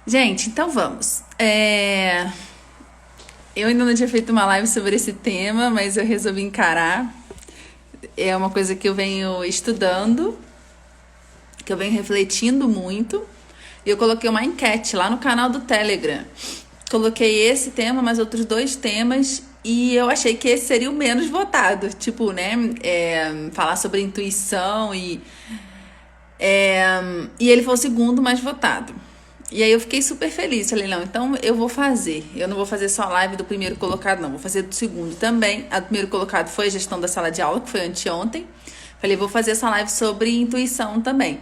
Gente, então vamos. Eu ainda não tinha feito uma live sobre esse tema, mas eu resolvi encarar. É uma coisa que eu venho estudando, que eu venho refletindo muito. E eu coloquei uma enquete lá no canal do Telegram. Coloquei esse tema, mais outros dois temas, e eu achei que esse seria o menos votado. Tipo, né? Falar sobre intuição e ele foi o segundo mais votado. E aí eu fiquei super feliz. Falei, não, então eu vou fazer. Eu não vou fazer só a live do primeiro colocado, não. Vou fazer do segundo também. A do primeiro colocado foi a gestão da sala de aula, que foi anteontem. Falei, vou fazer essa live sobre intuição também.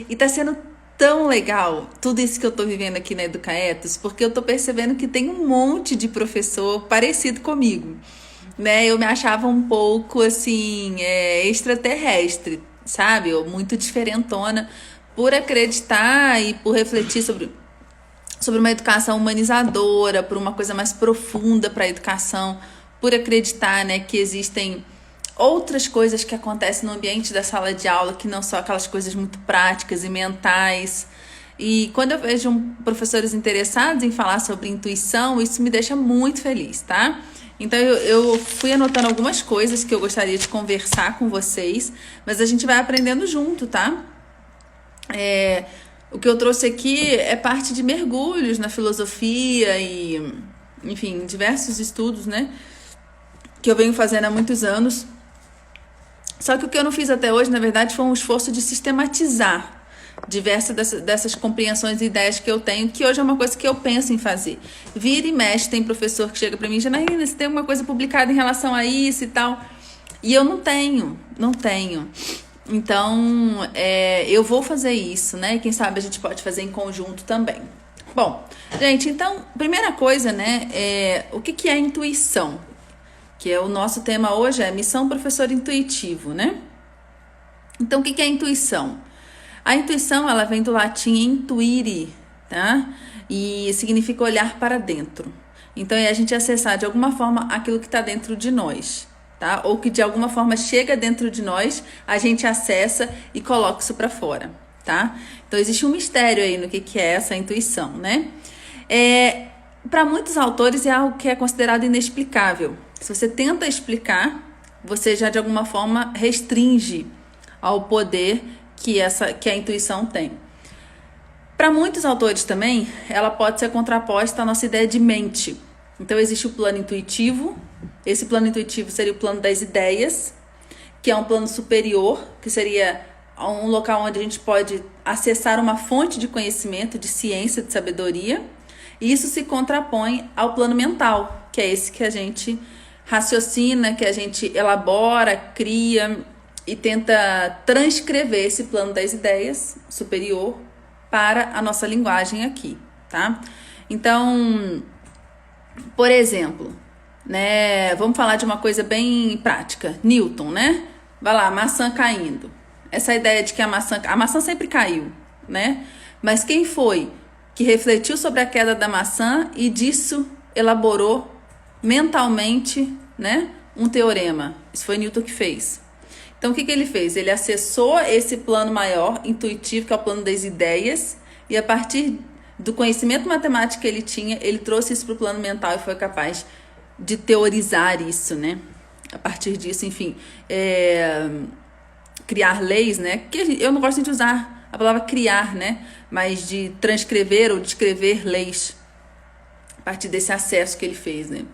E tá sendo tão legal tudo isso que eu tô vivendo aqui na Educaetos, porque eu tô percebendo que tem um monte de professor parecido comigo, né? Eu me achava um pouco, assim, extraterrestre, sabe? Ou muito diferentona por acreditar e por refletir sobre uma educação humanizadora, por uma coisa mais profunda para a educação, por acreditar, né, que existem outras coisas que acontecem no ambiente da sala de aula que não são aquelas coisas muito práticas e mentais. E quando eu vejo professores interessados em falar sobre intuição, isso me deixa muito feliz, tá? Então eu fui anotando algumas coisas que eu gostaria de conversar com vocês, mas a gente vai aprendendo junto, tá? O que eu trouxe aqui é parte de mergulhos na filosofia e, enfim, diversos estudos, né? Que eu venho fazendo há muitos anos. Só que o que eu não fiz até hoje, na verdade, foi um esforço de sistematizar diversas dessas compreensões e ideias que eu tenho, que hoje é uma coisa que eu penso em fazer. Vira e mexe, tem professor que chega para mim, Janaína, você tem alguma coisa publicada em relação a isso e tal? E eu não tenho. Então, eu vou fazer isso, né? Quem sabe a gente pode fazer em conjunto também. Bom, gente, então, primeira coisa, né? O que é intuição? Que é o nosso tema hoje, é missão professor intuitivo, né? Então, o que é intuição? A intuição, ela vem do latim intuire, tá? E significa olhar para dentro. Então, é a gente acessar de alguma forma aquilo que está dentro de nós, tá? Ou que de alguma forma chega dentro de nós, a gente acessa e coloca isso para fora, tá? Então, existe um mistério aí no que é essa intuição, né? Para muitos autores é algo que é considerado inexplicável. Se você tenta explicar, você já de alguma forma restringe ao poder que a intuição tem. Para muitos autores também, ela pode ser contraposta à nossa ideia de mente. Então existe o plano intuitivo. Esse plano intuitivo seria o plano das ideias, que é um plano superior, que seria um local onde a gente pode acessar uma fonte de conhecimento, de ciência, de sabedoria. E isso se contrapõe ao plano mental, que é esse que a gente raciocina, que a gente elabora, cria e tenta transcrever esse plano das ideias superior para a nossa linguagem aqui, tá? Então, por exemplo, né, vamos falar de uma coisa bem prática. Newton, né? Vai lá, maçã caindo. Essa ideia de que a maçã sempre caiu, né? Mas quem foi que refletiu sobre a queda da maçã e disso elaborou mentalmente, né, um teorema? Isso foi Newton que fez. Então, o que ele fez? Ele acessou esse plano maior, intuitivo, que é o plano das ideias, e a partir do conhecimento matemático que ele tinha, ele trouxe isso para o plano mental e foi capaz de teorizar isso, né? A partir disso, enfim, criar leis, né? Que eu não gosto de usar a palavra criar, né? Mas de transcrever ou descrever leis a partir desse acesso que ele fez, né?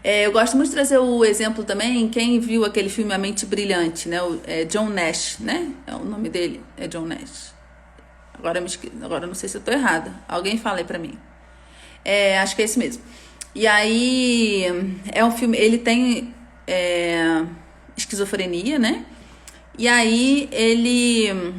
Eu gosto muito de trazer o exemplo também, quem viu aquele filme A Mente Brilhante, né? John Nash, né? É o nome dele, é John Nash. Agora não sei se eu tô errada. Alguém fala aí pra mim. Acho que é esse mesmo. E aí, é um filme, ele tem esquizofrenia, né? E aí, ele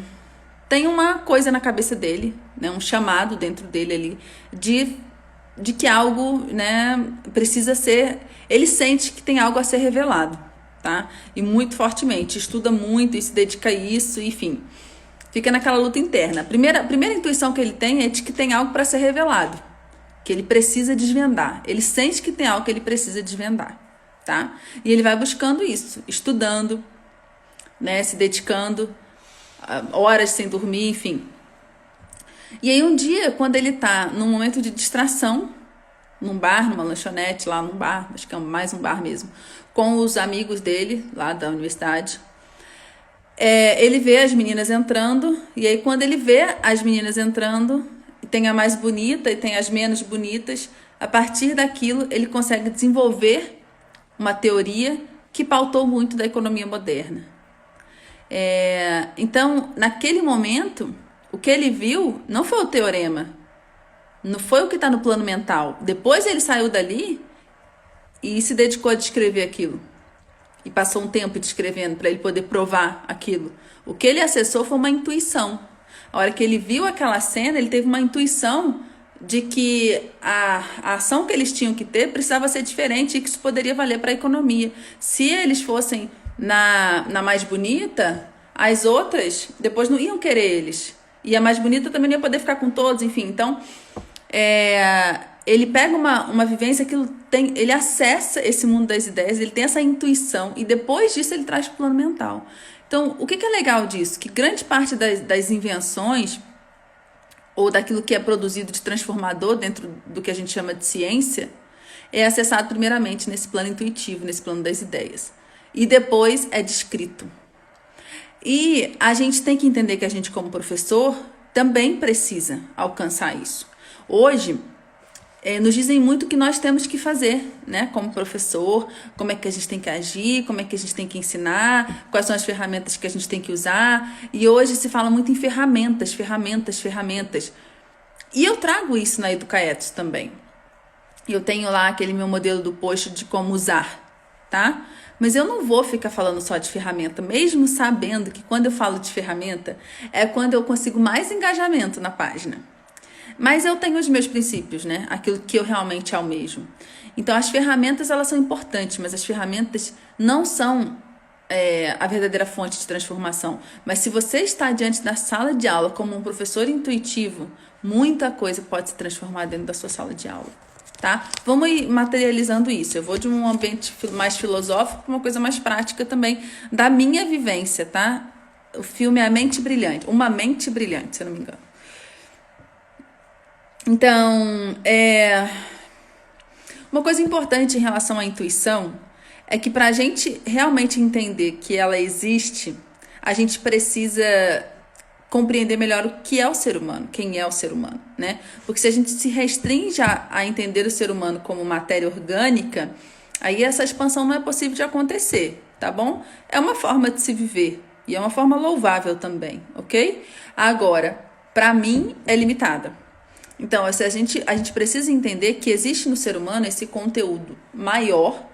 tem uma coisa na cabeça dele, né? Um chamado dentro dele ali de que algo, né, precisa ser... Ele sente que tem algo a ser revelado, tá? E muito fortemente, estuda muito e se dedica a isso, enfim. Fica naquela luta interna. A primeira intuição que ele tem é de que tem algo para ser revelado, que ele precisa desvendar. Ele sente que tem algo que ele precisa desvendar, tá? E ele vai buscando isso, estudando, né, se dedicando, horas sem dormir, enfim. E aí um dia, quando ele tá num momento de distração, num bar, numa lanchonete, lá num bar, acho que é mais um bar mesmo, com os amigos dele, lá da universidade, ele vê as meninas entrando, e aí quando ele vê as meninas entrando, tem a mais bonita e tem as menos bonitas, a partir daquilo ele consegue desenvolver uma teoria que pautou muito da economia moderna. Então, naquele momento, o que ele viu não foi o teorema, não foi o que está no plano mental. Depois ele saiu dali e se dedicou a descrever aquilo. E passou um tempo descrevendo para ele poder provar aquilo. O que ele acessou foi uma intuição. A hora que ele viu aquela cena, ele teve uma intuição de que a ação que eles tinham que ter precisava ser diferente e que isso poderia valer para a economia. Se eles fossem na mais bonita, as outras depois não iam querer eles. E a mais bonita também não ia poder ficar com todos, enfim. Então, ele pega uma vivência que ele acessa esse mundo das ideias, ele tem essa intuição e depois disso ele traz para o plano mental. Então, o que é legal disso? Que grande parte das invenções ou daquilo que é produzido de transformador dentro do que a gente chama de ciência é acessado primeiramente nesse plano intuitivo, nesse plano das ideias. E depois é descrito. E a gente tem que entender que a gente, como professor, também precisa alcançar isso. Hoje, nos dizem muito o que nós temos que fazer, né? Como professor, como é que a gente tem que agir, como é que a gente tem que ensinar, quais são as ferramentas que a gente tem que usar. E hoje se fala muito em ferramentas. E eu trago isso na Educaetos também. Eu tenho lá aquele meu modelo do post de como usar, tá? Mas eu não vou ficar falando só de ferramenta, mesmo sabendo que quando eu falo de ferramenta, é quando eu consigo mais engajamento na página. Mas eu tenho os meus princípios, né? Aquilo que eu realmente almejo. Então, as ferramentas, elas são importantes, mas as ferramentas não são a verdadeira fonte de transformação. Mas se você está diante da sala de aula como um professor intuitivo, muita coisa pode se transformar dentro da sua sala de aula, tá? Vamos ir materializando isso. Eu vou de um ambiente mais filosófico para uma coisa mais prática também da minha vivência, tá? O filme é A Mente Brilhante. Uma Mente Brilhante, se eu não me engano. Então, uma coisa importante em relação à intuição é que para a gente realmente entender que ela existe, a gente precisa compreender melhor o que é o ser humano, quem é o ser humano, né? Porque se a gente se restringe a entender o ser humano como matéria orgânica, aí essa expansão não é possível de acontecer, tá bom? É uma forma de se viver e é uma forma louvável também, ok? Agora, para mim, é limitada. Então, a gente precisa entender que existe no ser humano esse conteúdo maior,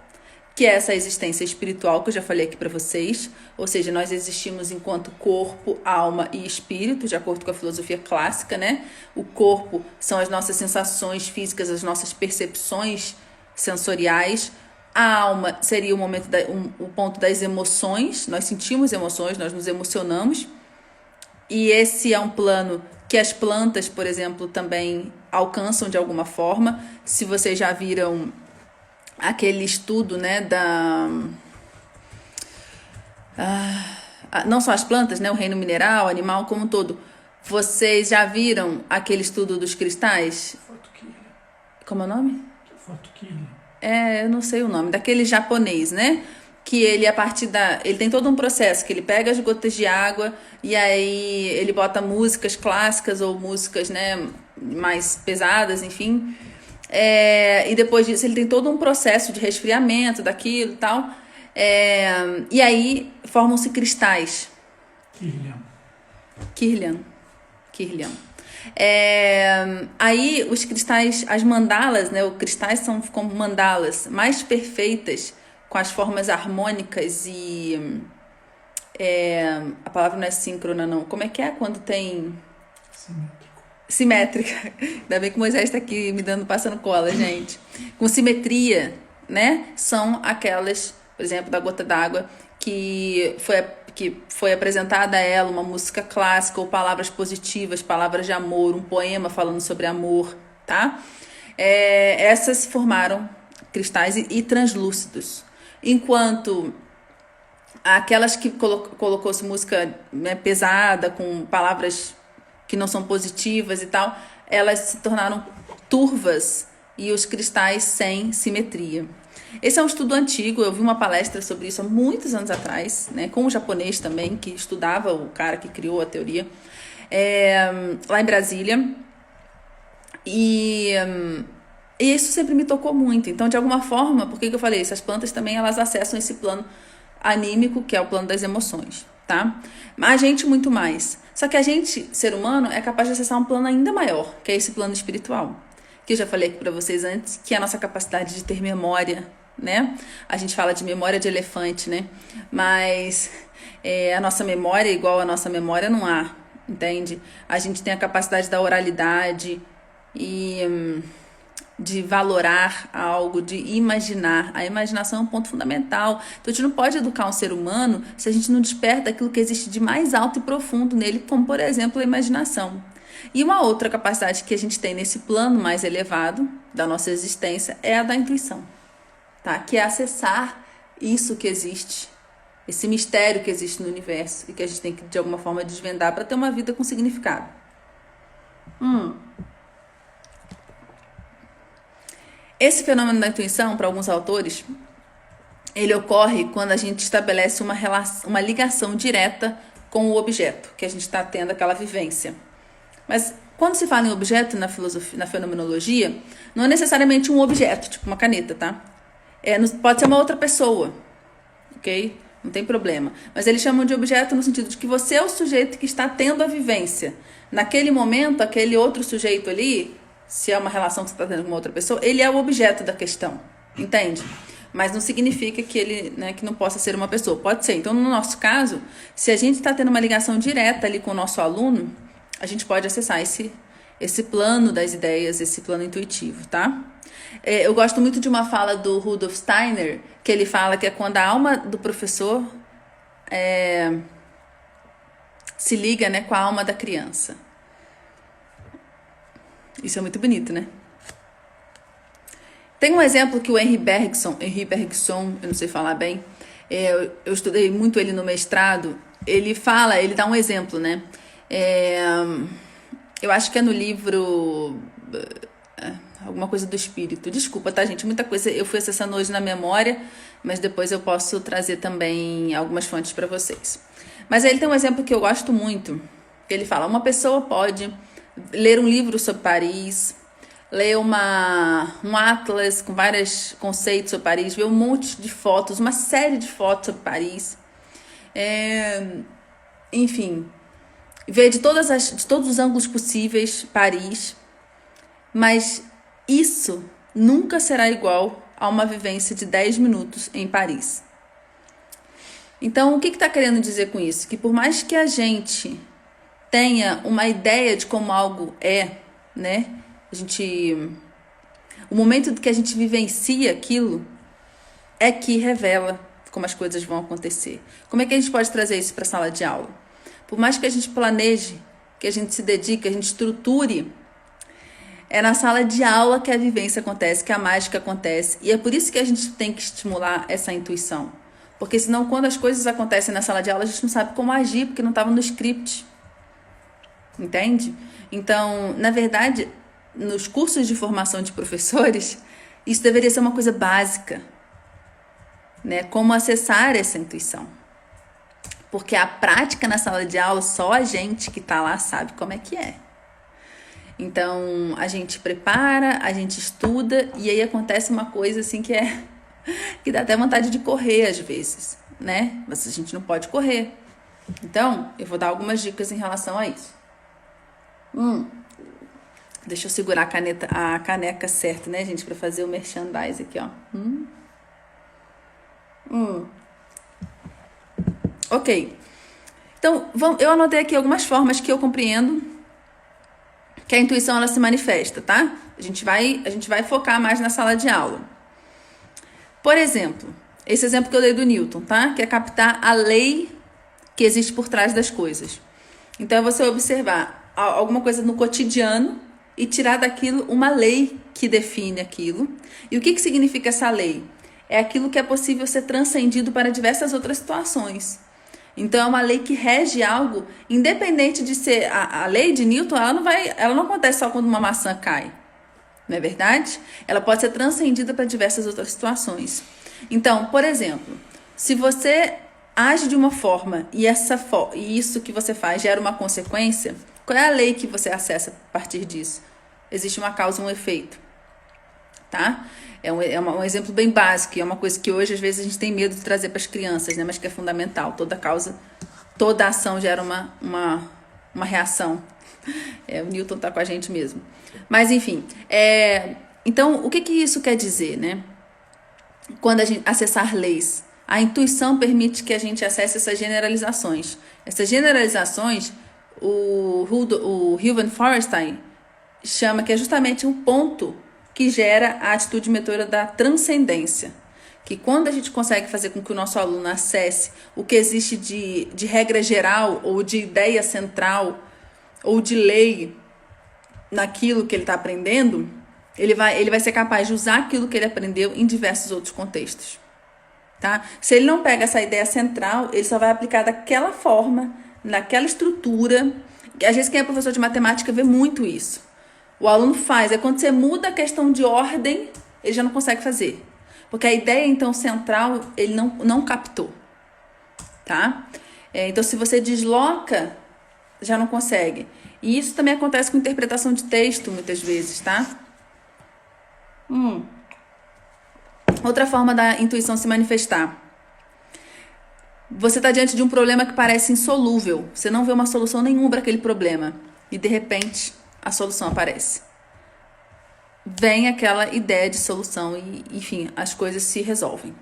que é essa existência espiritual que eu já falei aqui para vocês. Ou seja, nós existimos enquanto corpo, alma e espírito, de acordo com a filosofia clássica, né? O corpo são as nossas sensações físicas, as nossas percepções sensoriais. A alma seria o ponto das emoções. Nós sentimos emoções, nós nos emocionamos. E esse é um plano que as plantas, por exemplo, também alcançam de alguma forma. Se vocês já viram aquele estudo, né, não só as plantas, né, o reino mineral, animal como um todo. Vocês já viram aquele estudo dos cristais? Como é o nome? Eu não sei o nome, daquele japonês, né? Que ele, ele tem todo um processo, que ele pega as gotas de água e aí ele bota músicas clássicas ou músicas, né, mais pesadas, enfim. E depois disso ele tem todo um processo de resfriamento daquilo e tal. E aí formam-se cristais. Kirlian. Aí os cristais, as mandalas, né, os cristais são como mandalas mais perfeitas, com as formas harmônicas e... a palavra não é síncrona, não. Como é que é quando tem... Simétrica. Ainda bem que o Moisés está aqui me passando cola, gente. Com simetria, né? São aquelas, por exemplo, da gota d'água, que foi apresentada a ela uma música clássica ou palavras positivas, palavras de amor, um poema falando sobre amor, tá? Essas se formaram cristais e translúcidos. Enquanto aquelas que colocou-se música, né, pesada, com palavras que não são positivas e tal, elas se tornaram turvas e os cristais sem simetria. Esse é um estudo antigo, eu vi uma palestra sobre isso há muitos anos atrás, né, com um japonês também, que estudava, o cara que criou a teoria, lá em Brasília. E isso sempre me tocou muito. Então, de alguma forma, por que eu falei isso? As plantas também, elas acessam esse plano anímico, que é o plano das emoções, tá? A gente muito mais. Só que a gente, ser humano, é capaz de acessar um plano ainda maior, que é esse plano espiritual. Que eu já falei aqui pra vocês antes, que é a nossa capacidade de ter memória, né? A gente fala de memória de elefante, né? Mas a nossa memória é igual a nossa memória não há, entende? A gente tem a capacidade da oralidade e de valorar algo, de imaginar. A imaginação é um ponto fundamental. Então, a gente não pode educar um ser humano se a gente não desperta aquilo que existe de mais alto e profundo nele, como, por exemplo, a imaginação. E uma outra capacidade que a gente tem nesse plano mais elevado da nossa existência é a da intuição, tá? Que é acessar isso que existe, esse mistério que existe no universo e que a gente tem que, de alguma forma, desvendar para ter uma vida com significado. Esse fenômeno da intuição, para alguns autores, ele ocorre quando a gente estabelece uma ligação direta com o objeto, que a gente está tendo aquela vivência. Mas quando se fala em objeto na filosofia, na fenomenologia, não é necessariamente um objeto, tipo uma caneta, tá? Pode ser uma outra pessoa, ok? Não tem problema. Mas eles chamam de objeto no sentido de que você é o sujeito que está tendo a vivência. Naquele momento, aquele outro sujeito ali, se é uma relação que você está tendo com uma outra pessoa, ele é o objeto da questão, entende? Mas não significa que ele, né, que não possa ser uma pessoa. Pode ser. Então, no nosso caso, se a gente está tendo uma ligação direta ali com o nosso aluno, a gente pode acessar esse plano das ideias, esse plano intuitivo, tá? Eu gosto muito de uma fala do Rudolf Steiner, que ele fala que é quando a alma do professor se liga, né, com a alma da criança. Isso é muito bonito, né? Tem um exemplo que o Henri Bergson, eu não sei falar bem, eu estudei muito ele no mestrado, ele dá um exemplo, né? Eu acho que é no livro alguma coisa do espírito. Desculpa, tá, gente? Muita coisa eu fui acessando hoje na memória, mas depois eu posso trazer também algumas fontes para vocês. Mas ele tem um exemplo que eu gosto muito. Ele fala, uma pessoa pode ler um livro sobre Paris, ler um atlas com vários conceitos sobre Paris, ver um monte de fotos, uma série de fotos sobre Paris. Enfim, ver de todos os ângulos possíveis Paris, mas isso nunca será igual a uma vivência de 10 minutos em Paris. Então, o que está querendo dizer com isso? Que por mais que a gente tenha uma ideia de como algo é, né? O momento que a gente vivencia aquilo é que revela como as coisas vão acontecer. Como é que a gente pode trazer isso para a sala de aula? Por mais que a gente planeje, que a gente se dedique, a gente estruture, é na sala de aula que a vivência acontece, que a mágica acontece. E é por isso que a gente tem que estimular essa intuição. Porque senão, quando as coisas acontecem na sala de aula, a gente não sabe como agir, porque não estava no script. Entende? Então, na verdade, nos cursos de formação de professores, isso deveria ser uma coisa básica, né? Como acessar essa intuição. Porque a prática na sala de aula, só a gente que está lá sabe como é que é. Então, a gente prepara, a gente estuda, e aí acontece uma coisa assim que dá até vontade de correr às vezes, né? Mas a gente não pode correr. Então, eu vou dar algumas dicas em relação a isso. Deixa eu segurar a caneca certa, né, gente? Pra fazer o merchandise aqui, ó. Ok. Então, eu anotei aqui algumas formas que eu compreendo que a intuição, ela se manifesta, tá? A gente vai focar mais na sala de aula. Por exemplo, esse exemplo que eu dei do Newton, tá? Que é captar a lei que existe por trás das coisas. Então, é você observar alguma coisa no cotidiano e tirar daquilo uma lei que define aquilo. E o que significa essa lei? É aquilo que é possível ser transcendido para diversas outras situações. Então é uma lei que rege algo, independente de ser a lei de Newton, ela não acontece só quando uma maçã cai, não é verdade? Ela pode ser transcendida para diversas outras situações. Então, por exemplo, se você age de uma forma e isso que você faz gera uma consequência, qual é a lei que você acessa a partir disso? Existe uma causa e um efeito, tá? É um exemplo bem básico, é uma coisa que hoje às vezes a gente tem medo de trazer para as crianças, né? Mas que é fundamental. Toda ação gera uma reação. O Newton tá com a gente mesmo. Mas enfim, então o que isso quer dizer, né? Quando a gente acessar leis, a intuição permite que a gente acesse essas generalizações. Essas generalizações, o Ruben Feuerstein chama que é justamente um ponto que gera a atitude mentora da transcendência. Que quando a gente consegue fazer com que o nosso aluno acesse o que existe de regra geral, ou de ideia central, ou de lei naquilo que ele está aprendendo, ele vai ser capaz de usar aquilo que ele aprendeu em diversos outros contextos. Tá? Se ele não pega essa ideia central, ele só vai aplicar daquela forma, naquela estrutura. Às vezes quem é professor de matemática vê muito isso. O aluno faz, quando você muda a questão de ordem, ele já não consegue fazer. Porque a ideia, então, central, ele não captou. Tá? Então, se você desloca, já não consegue. E isso também acontece com interpretação de texto, muitas vezes, tá? Outra forma da intuição se manifestar. Você está diante de um problema que parece insolúvel. Você não vê uma solução nenhuma para aquele problema. E, de repente, a solução aparece. Vem aquela ideia de solução e, enfim, as coisas se resolvem.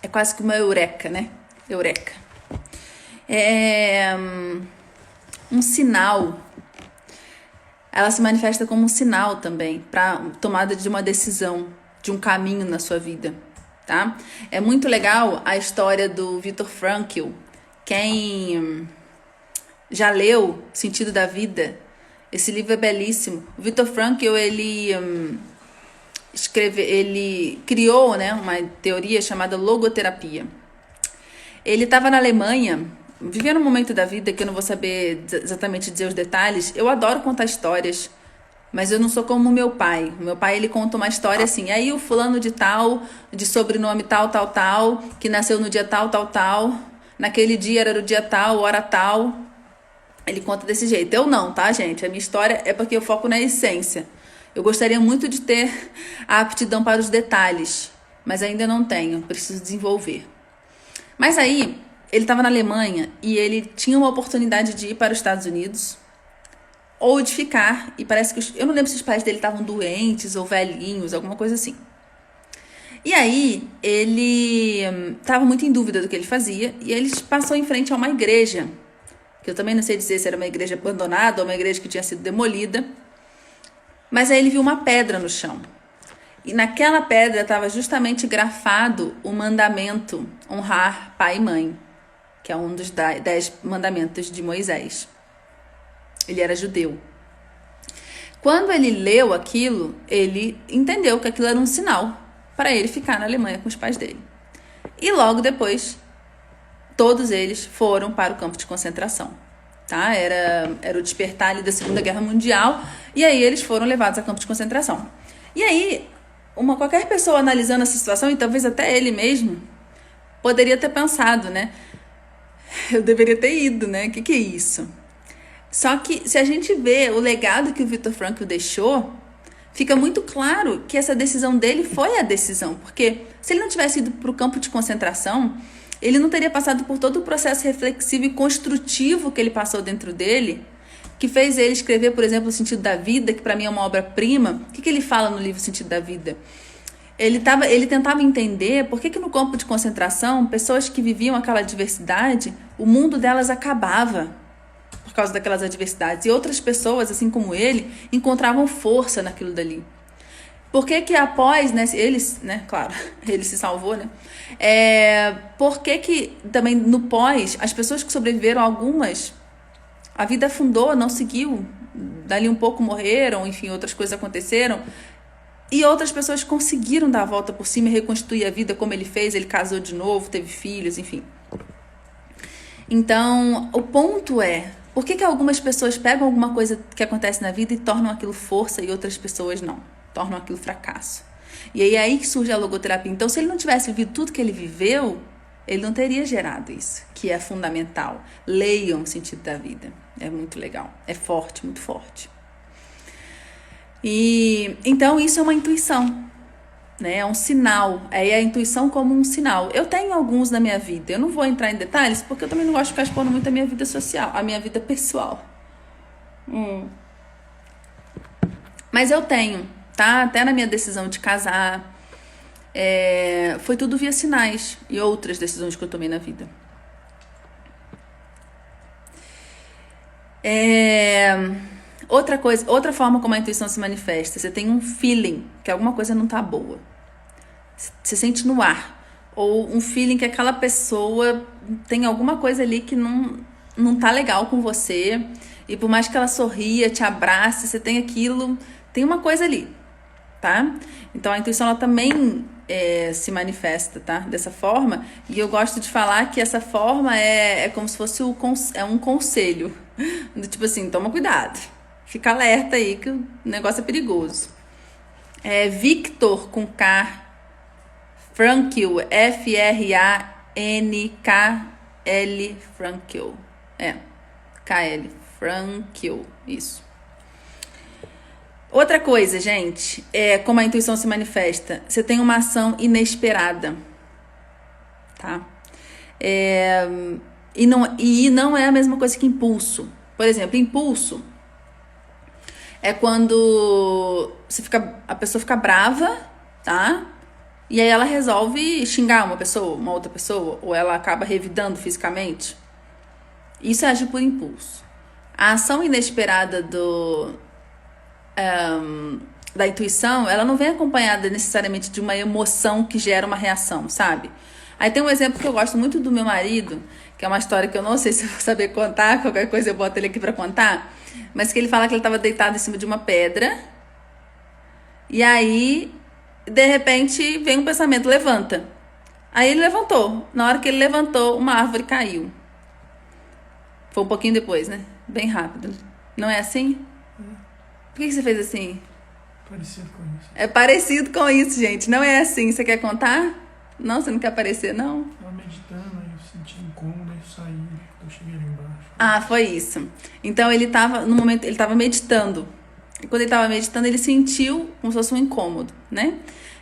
É quase que uma eureka, né? Eureka. Um sinal. Ela se manifesta como um sinal também para tomada de uma decisão, de um caminho na sua vida, tá? É muito legal a história do Viktor Frankl. Quem já leu Sentido da Vida, esse livro é belíssimo. O Viktor Frankl, ele criou, né, uma teoria chamada logoterapia. Ele estava na Alemanha, vivendo um momento da vida que eu não vou saber exatamente dizer os detalhes. Eu adoro contar histórias, mas eu não sou como o meu pai. O meu pai, ele conta uma história assim, aí o fulano de tal, de sobrenome tal, tal, tal, que nasceu no dia tal, tal, tal, naquele dia era o dia tal, hora tal. Ele conta desse jeito. Eu não, tá, gente? A minha história é porque eu foco na essência. Eu gostaria muito de ter a aptidão para os detalhes, mas ainda não tenho, preciso desenvolver. Mas aí, ele estava na Alemanha e ele tinha uma oportunidade de ir para os Estados Unidos ou de ficar, e parece que eu não lembro se os pais dele estavam doentes ou velhinhos, alguma coisa assim. E aí, ele estava muito em dúvida do que ele fazia e ele passou em frente a uma igreja, que eu também não sei dizer se era uma igreja abandonada ou uma igreja que tinha sido demolida. Mas aí ele viu uma pedra no chão. E naquela pedra estava justamente grafado o mandamento honrar pai e mãe, que é um dos 10 mandamentos de Moisés. Ele era judeu. Quando ele leu aquilo, ele entendeu que aquilo era um sinal para ele ficar na Alemanha com os pais dele. E logo depois, todos eles foram para o campo de concentração, tá? Era o despertar ali da Segunda Guerra Mundial, e aí eles foram levados a campo de concentração. E aí, qualquer pessoa analisando essa situação, e talvez até ele mesmo, poderia ter pensado, né? Eu deveria ter ido, né? O que é isso? Só que, se a gente vê o legado que o Viktor Frankl deixou, fica muito claro que essa decisão dele foi a decisão, porque se ele não tivesse ido para o campo de concentração, ele não teria passado por todo o processo reflexivo e construtivo que ele passou dentro dele, que fez ele escrever, por exemplo, O Sentido da Vida, que para mim é uma obra-prima. O que ele fala no livro O Sentido da Vida? Ele tentava entender por que no campo de concentração, pessoas que viviam aquela adversidade, o mundo delas acabava por causa daquelas adversidades. E outras pessoas, assim como ele, encontravam força naquilo dali. Por que após, né, claro, ele se salvou, né? Por que também no pós, as pessoas que sobreviveram, algumas, a vida afundou, não seguiu, dali um pouco morreram, enfim, outras coisas aconteceram, e outras pessoas conseguiram dar a volta por cima e reconstruir a vida como ele fez, ele casou de novo, teve filhos, enfim. Então, o ponto é, por que algumas pessoas pegam alguma coisa que acontece na vida e tornam aquilo força e outras pessoas não? Tornam aquilo fracasso. E aí é aí que surge a logoterapia. Então, se ele não tivesse vivido tudo que ele viveu, ele não teria gerado isso, que é fundamental. Leiam o sentido da vida. É muito legal. É forte, muito forte. E então isso é uma intuição, né? É um sinal. É a intuição como um sinal. Eu tenho alguns na minha vida. Eu não vou entrar em detalhes porque eu também não gosto de ficar expondo muito a minha vida social, a minha vida pessoal. Mas eu tenho, tá? Até na minha decisão de casar, foi tudo via sinais e outras decisões que eu tomei na vida. Outra coisa, outra forma como a intuição se manifesta, você tem um feeling que alguma coisa não tá boa. Você sente no ar. Ou um feeling que aquela pessoa tem alguma coisa ali que não tá legal com você. E por mais que ela sorria, te abrace, você tem aquilo, tem uma coisa ali, tá? Então a intuição ela também se manifesta, tá? Dessa forma. E eu gosto de falar que essa forma é como se fosse um conselho. Tipo assim, toma cuidado. Fica alerta aí que o negócio é perigoso. Victor com K, Frankl, F-R-A-N-K-L, Frankl. K-L, Frankl, isso. Outra coisa, gente, como a intuição se manifesta. Você tem uma ação inesperada, tá? E não é a mesma coisa que impulso. Por exemplo, impulso é quando a pessoa fica brava, tá? E aí ela resolve xingar uma outra pessoa, ou ela acaba revidando fisicamente. Isso é agir por impulso. A ação inesperada da intuição, ela não vem acompanhada necessariamente de uma emoção que gera uma reação, sabe? Aí tem um exemplo que eu gosto muito do meu marido, que é uma história que eu não sei se eu vou saber contar, qualquer coisa eu boto ele aqui pra contar, mas que ele fala que ele estava deitado em cima de uma pedra, e aí, de repente, vem um pensamento, levanta. Aí ele levantou. Na hora que ele levantou, uma árvore caiu. Foi um pouquinho depois, né? Bem rápido. Não é assim? Por que você fez assim? Parecido com isso. É parecido com isso, gente. Não é assim. Você quer contar? Não, você não quer aparecer, não? Tava meditando, aí eu senti incômodo, aí eu saí, eu cheguei ali embaixo. Ah, foi isso. Então ele tava, no momento, ele tava meditando. E quando ele tava meditando, ele sentiu como se fosse um incômodo, né?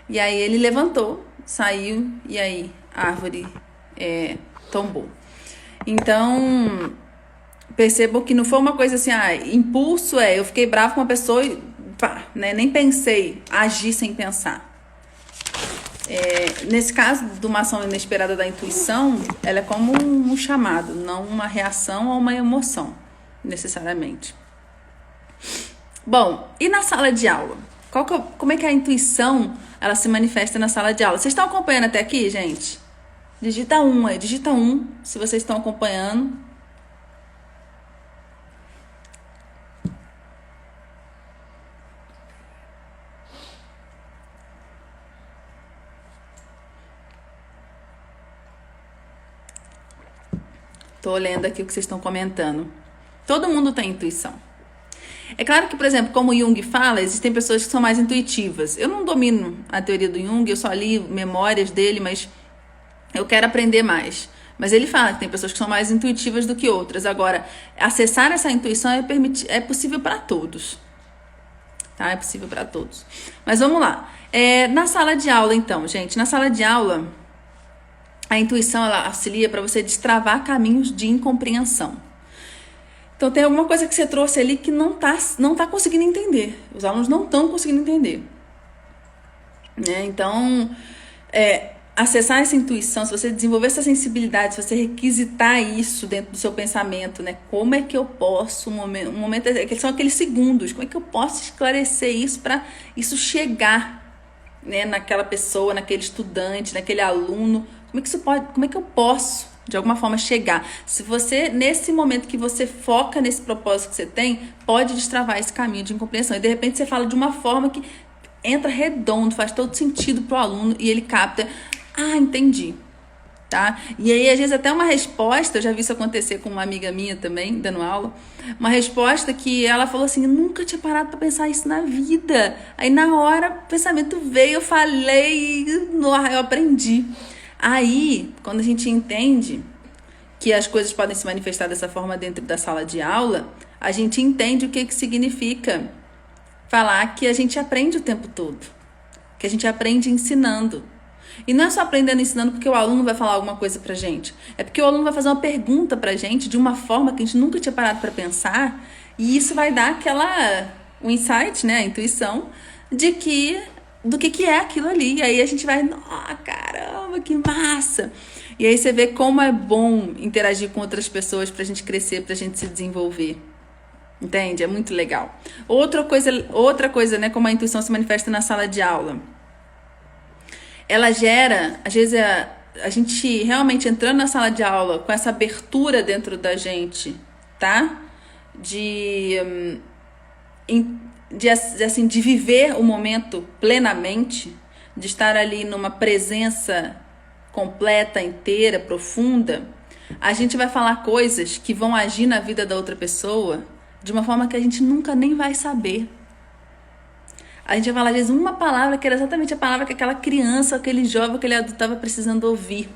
E aí ele levantou, saiu, e aí a árvore tombou. Então, percebam que não foi uma coisa assim, impulso eu fiquei bravo com uma pessoa e pá, né? Nem pensei, agi sem pensar. Nesse caso de uma ação inesperada da intuição, ela é como um chamado, não uma reação ou uma emoção, necessariamente. Bom, e na sala de aula? Como é que a intuição ela se manifesta na sala de aula? Vocês estão acompanhando até aqui, gente? Digita 1 aí, digita 1 se vocês estão acompanhando. Tô lendo aqui o que vocês estão comentando. Todo mundo tem intuição. É claro que, por exemplo, como o Jung fala, existem pessoas que são mais intuitivas. Eu não domino a teoria do Jung, eu só li memórias dele, mas eu quero aprender mais. Mas ele fala que tem pessoas que são mais intuitivas do que outras. Agora, acessar essa intuição é possível para todos. Tá? É possível para todos. Mas vamos lá. Na sala de aula, então, gente. Na sala de aula, a intuição ela auxilia para você destravar caminhos de incompreensão. Então, tem alguma coisa que você trouxe ali que não tá conseguindo entender. Os alunos não estão conseguindo entender. Né? Então, acessar essa intuição, se você desenvolver essa sensibilidade, se você requisitar isso dentro do seu pensamento, né? Como é que eu posso, um momento são aqueles segundos, como é que eu posso esclarecer isso para isso chegar, né, naquela pessoa, naquele estudante, naquele aluno? Como é que eu posso, de alguma forma, chegar? Se você, nesse momento que você foca nesse propósito que você tem, pode destravar esse caminho de incompreensão. E, de repente, você fala de uma forma que entra redondo, faz todo sentido pro aluno e ele capta. Ah, entendi. tá? E aí, às vezes, até uma resposta, eu já vi isso acontecer com uma amiga minha também, dando aula, uma resposta que ela falou assim, nunca tinha parado pra pensar isso na vida. Aí, na hora, o pensamento veio, eu falei, eu aprendi. Aí, quando a gente entende que as coisas podem se manifestar dessa forma dentro da sala de aula, a gente entende o que significa falar que a gente aprende o tempo todo, que a gente aprende ensinando. E não é só aprendendo ensinando porque o aluno vai falar alguma coisa pra gente. É porque o aluno vai fazer uma pergunta pra gente de uma forma que a gente nunca tinha parado pra pensar. E isso vai dar um insight, né? A intuição do que é aquilo ali. E aí a gente vai, caramba, que massa! E aí você vê como é bom interagir com outras pessoas pra gente crescer, pra gente se desenvolver. Entende? É muito legal. Outra coisa, né? Como a intuição se manifesta na sala de aula. Ela gera, às vezes, a gente realmente entrando na sala de aula com essa abertura dentro da gente, tá? De viver o momento plenamente, de estar ali numa presença completa, inteira, profunda, a gente vai falar coisas que vão agir na vida da outra pessoa de uma forma que a gente nunca nem vai saber. A gente vai falar, às vezes, uma palavra que era exatamente a palavra que aquela criança, aquele jovem, aquele adulto estava precisando ouvir.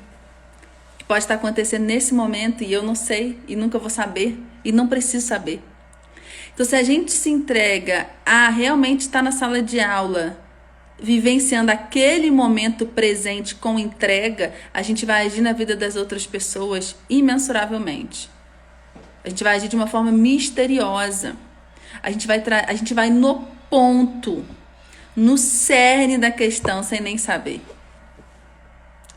Que pode estar acontecendo nesse momento e eu não sei, e nunca vou saber, e não preciso saber. Então, se a gente se entrega a realmente estar na sala de aula, vivenciando aquele momento presente com entrega, a gente vai agir na vida das outras pessoas imensuravelmente. A gente vai agir de uma forma misteriosa. A gente vai no ponto, no cerne da questão, sem nem saber.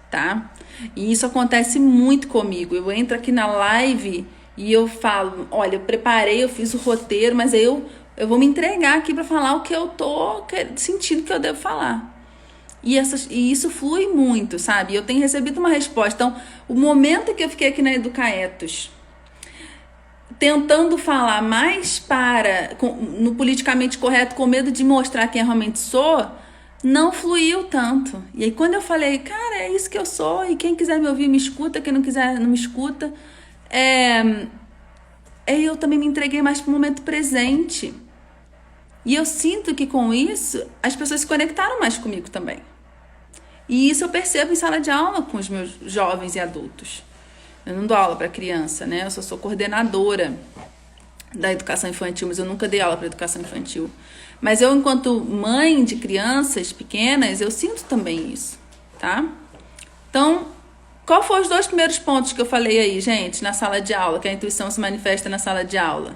Tá? E isso acontece muito comigo. Eu entro aqui na live e eu falo, olha, eu preparei, eu fiz o roteiro, mas aí eu vou me entregar aqui para falar o que eu tô sentindo que eu devo falar. E isso flui muito, sabe? Eu tenho recebido uma resposta. Então, o momento que eu fiquei aqui na Educaetos, tentando falar mais no politicamente correto, com medo de mostrar quem eu realmente sou, não fluiu tanto. E aí, quando eu falei, cara, é isso que eu sou, e quem quiser me ouvir, me escuta, quem não quiser, não me escuta, eu também me entreguei mais pro momento presente. E eu sinto que com isso, as pessoas se conectaram mais comigo também. E isso eu percebo em sala de aula com os meus jovens e adultos. Eu não dou aula para criança, né? Eu sou coordenadora da educação infantil, mas eu nunca dei aula para educação infantil. Mas eu, enquanto mãe de crianças pequenas, eu sinto também isso, tá? Então, qual foram os 2 primeiros pontos que eu falei aí, gente, na sala de aula, que a intuição se manifesta na sala de aula?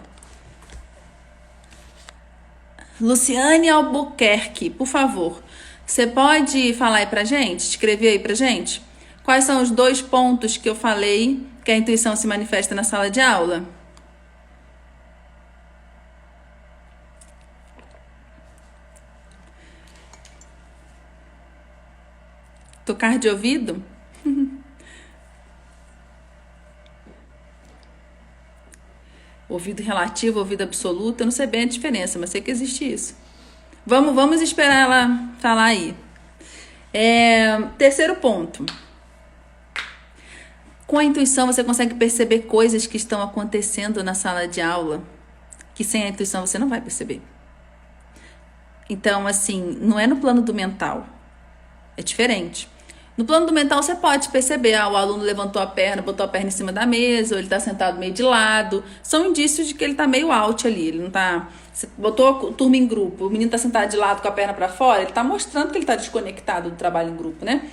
Luciane Albuquerque, por favor, você pode falar aí pra gente, escrever aí pra gente? Quais são os 2 pontos que eu falei que a intuição se manifesta na sala de aula? Tocar de ouvido? Ouvido relativo, ouvido absoluto, eu não sei bem a diferença, mas sei que existe isso. Vamos esperar ela falar aí. Terceiro ponto. Com a intuição você consegue perceber coisas que estão acontecendo na sala de aula, que sem a intuição você não vai perceber. Então, assim, não é no plano do mental. É diferente. No plano do mental você pode perceber, o aluno levantou a perna, botou a perna em cima da mesa, ou ele está sentado meio de lado. São indícios de que ele está meio out ali, ele não está... Você botou a turma em grupo, o menino está sentado de lado com a perna para fora, ele está mostrando que ele está desconectado do trabalho em grupo, né?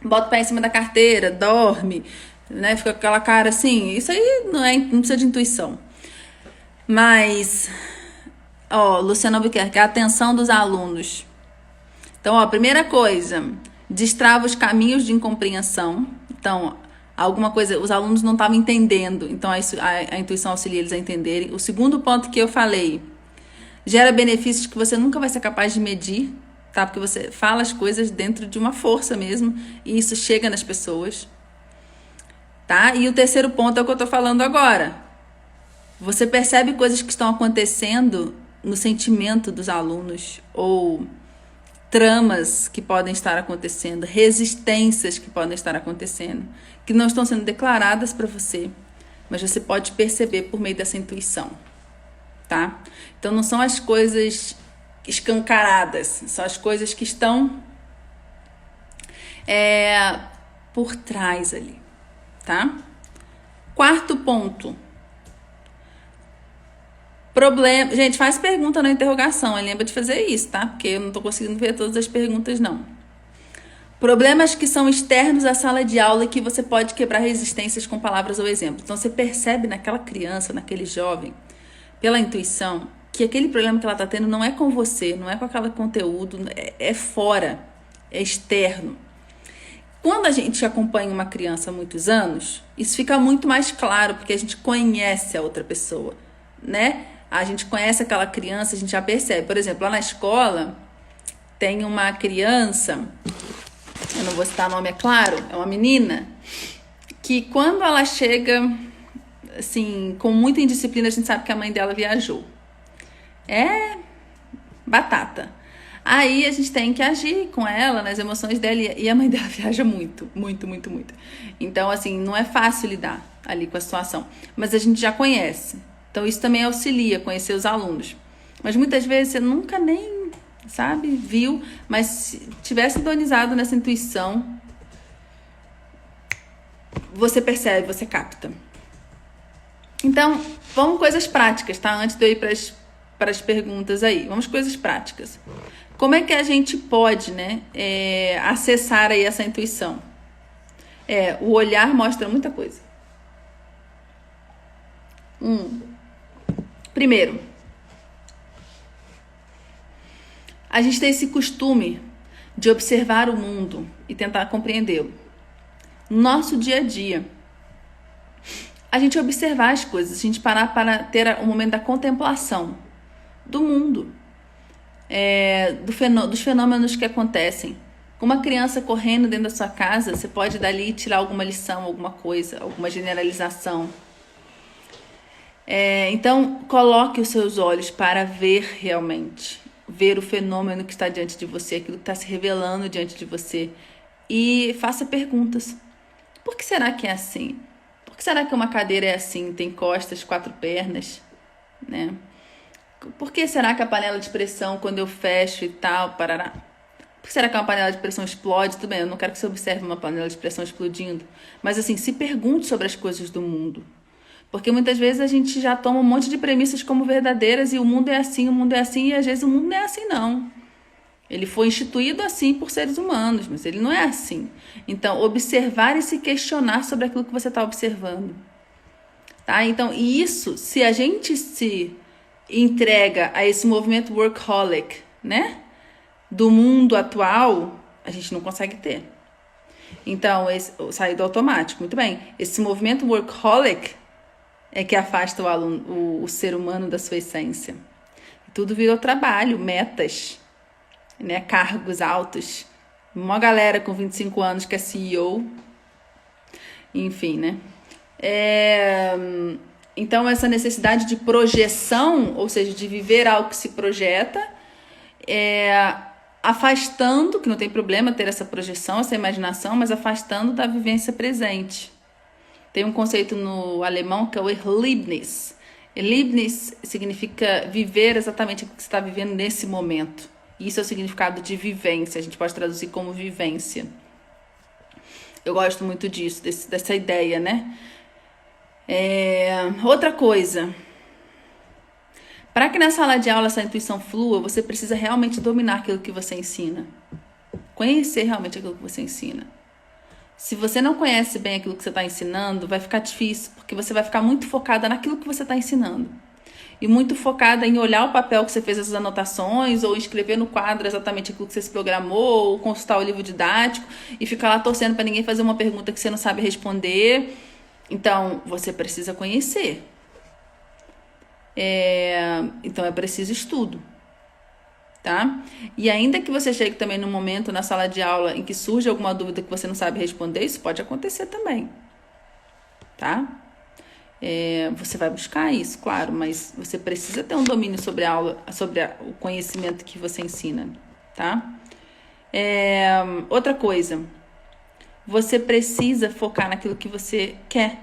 Bota o pé em cima da carteira, dorme, né? Fica com aquela cara assim. Isso aí não precisa de intuição. Mas, Luciana Albuquerque, a atenção dos alunos. Então, primeira coisa, destrava os caminhos de incompreensão. Então, alguma coisa, os alunos não estavam entendendo, então a intuição auxilia eles a entenderem. O segundo ponto que eu falei, gera benefícios que você nunca vai ser capaz de medir, tá? Porque você fala as coisas dentro de uma força mesmo, e isso chega nas pessoas, tá? E o terceiro ponto é o que eu tô falando agora. Você percebe coisas que estão acontecendo no sentimento dos alunos, ou tramas que podem estar acontecendo, resistências que podem estar acontecendo, que não estão sendo declaradas para você, mas você pode perceber por meio dessa intuição, tá? Então não são as coisas escancaradas, são as coisas que estão por trás ali, tá? Quarto ponto. Problema. Gente, faz pergunta na interrogação. Lembra de fazer isso, tá? Porque eu não tô conseguindo ver todas as perguntas, não. Problemas que são externos à sala de aula e que você pode quebrar resistências com palavras ou exemplos. Então, você percebe naquela criança, naquele jovem, pela intuição, que aquele problema que ela tá tendo não é com você, não é com aquele conteúdo, é fora, é externo. Quando a gente acompanha uma criança há muitos anos, isso fica muito mais claro, porque a gente conhece a outra pessoa, né? A gente conhece aquela criança, a gente já percebe. Por exemplo, lá na escola, tem uma criança, eu não vou citar o nome, é claro, é uma menina, que quando ela chega, assim, com muita indisciplina, a gente sabe que a mãe dela viajou. É batata. Aí a gente tem que agir com ela, nas emoções dela, e a mãe dela viaja muito, muito, muito, muito. Então, assim, não é fácil lidar ali com a situação, mas a gente já conhece. Então, isso também auxilia, conhecer os alunos. Mas muitas vezes você nunca nem, sabe, viu, mas se tivesse sintonizado nessa intuição, você percebe, você capta. Então, vamos coisas práticas, tá? Antes de eu ir para as perguntas aí. Vamos coisas práticas. Como é que a gente pode, né, acessar aí essa intuição? O olhar mostra muita coisa. Primeiro, a gente tem esse costume de observar o mundo e tentar compreendê-lo. No nosso dia a dia, a gente observar as coisas, a gente parar para ter um momento da contemplação do mundo, dos fenômenos que acontecem. Uma criança correndo dentro da sua casa, você pode dali tirar alguma lição, alguma coisa, alguma generalização. Então, coloque os seus olhos para ver realmente, ver o fenômeno que está diante de você, aquilo que está se revelando diante de você, e faça perguntas. Por que será que é assim? Por que será que uma cadeira é assim, tem costas, 4 pernas, né? Por que será que a panela de pressão, quando eu fecho e tal, parará? Por que será que uma panela de pressão explode? Tudo bem, eu não quero que você observe uma panela de pressão explodindo, mas assim, se pergunte sobre as coisas do mundo. Porque muitas vezes a gente já toma um monte de premissas como verdadeiras e o mundo é assim, e às vezes o mundo não é assim, não. Ele foi instituído assim por seres humanos, mas ele não é assim. Então, observar e se questionar sobre aquilo que você está observando. Tá? Então, isso, se a gente se entrega a esse movimento workaholic, né, do mundo atual, a gente não consegue ter. Então, sair do automático, muito bem. Esse movimento workaholic é que afasta o ser humano da sua essência. Tudo virou trabalho, metas, né? Cargos altos. Uma galera com 25 anos que é CEO. Enfim, né? Então, essa necessidade de projeção, ou seja, de viver algo que se projeta, afastando, que não tem problema ter essa projeção, essa imaginação, mas afastando da vivência presente. Tem um conceito no alemão que é o Erlebnis. Erlebnis significa viver exatamente o que você está vivendo nesse momento. Isso é o significado de vivência. A gente pode traduzir como vivência. Eu gosto muito disso, dessa ideia, né? Outra coisa. Para que na sala de aula essa intuição flua, você precisa realmente dominar aquilo que você ensina. Conhecer realmente aquilo que você ensina. Se você não conhece bem aquilo que você está ensinando, vai ficar difícil, porque você vai ficar muito focada naquilo que você está ensinando. E muito focada em olhar o papel que você fez as anotações, ou escrever no quadro exatamente aquilo que você se programou, ou consultar o livro didático, e ficar lá torcendo para ninguém fazer uma pergunta que você não sabe responder. Então, você precisa conhecer. Então, é preciso estudo. Tá? E ainda que você chegue também num momento na sala de aula em que surge alguma dúvida que você não sabe responder, isso pode acontecer também, tá? Você vai buscar isso, claro, mas você precisa ter um domínio sobre a aula, sobre o conhecimento que você ensina, tá? Outra coisa, você precisa focar naquilo que você quer.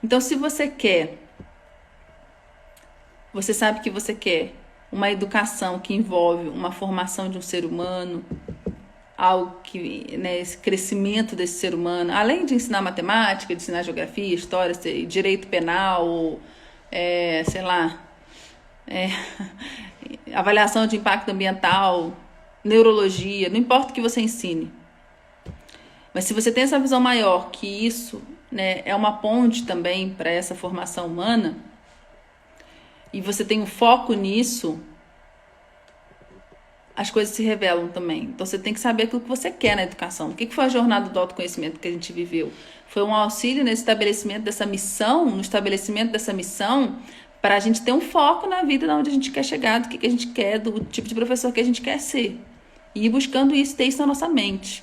Então, se você quer, você sabe que você quer uma educação que envolve uma formação de um ser humano, algo que, né, esse crescimento desse ser humano, além de ensinar matemática, de ensinar geografia, história, direito penal, sei lá, avaliação de impacto ambiental, neurologia, não importa o que você ensine. Mas se você tem essa visão maior, que isso, né, é uma ponte também para essa formação humana, e você tem um foco nisso, as coisas se revelam também. Então você tem que saber aquilo que você quer na educação. O que foi a jornada do autoconhecimento que a gente viveu? Foi um auxílio no estabelecimento dessa missão, para a gente ter um foco na vida, de onde a gente quer chegar, do que a gente quer, do tipo de professor que a gente quer ser. E ir buscando isso, ter isso na nossa mente.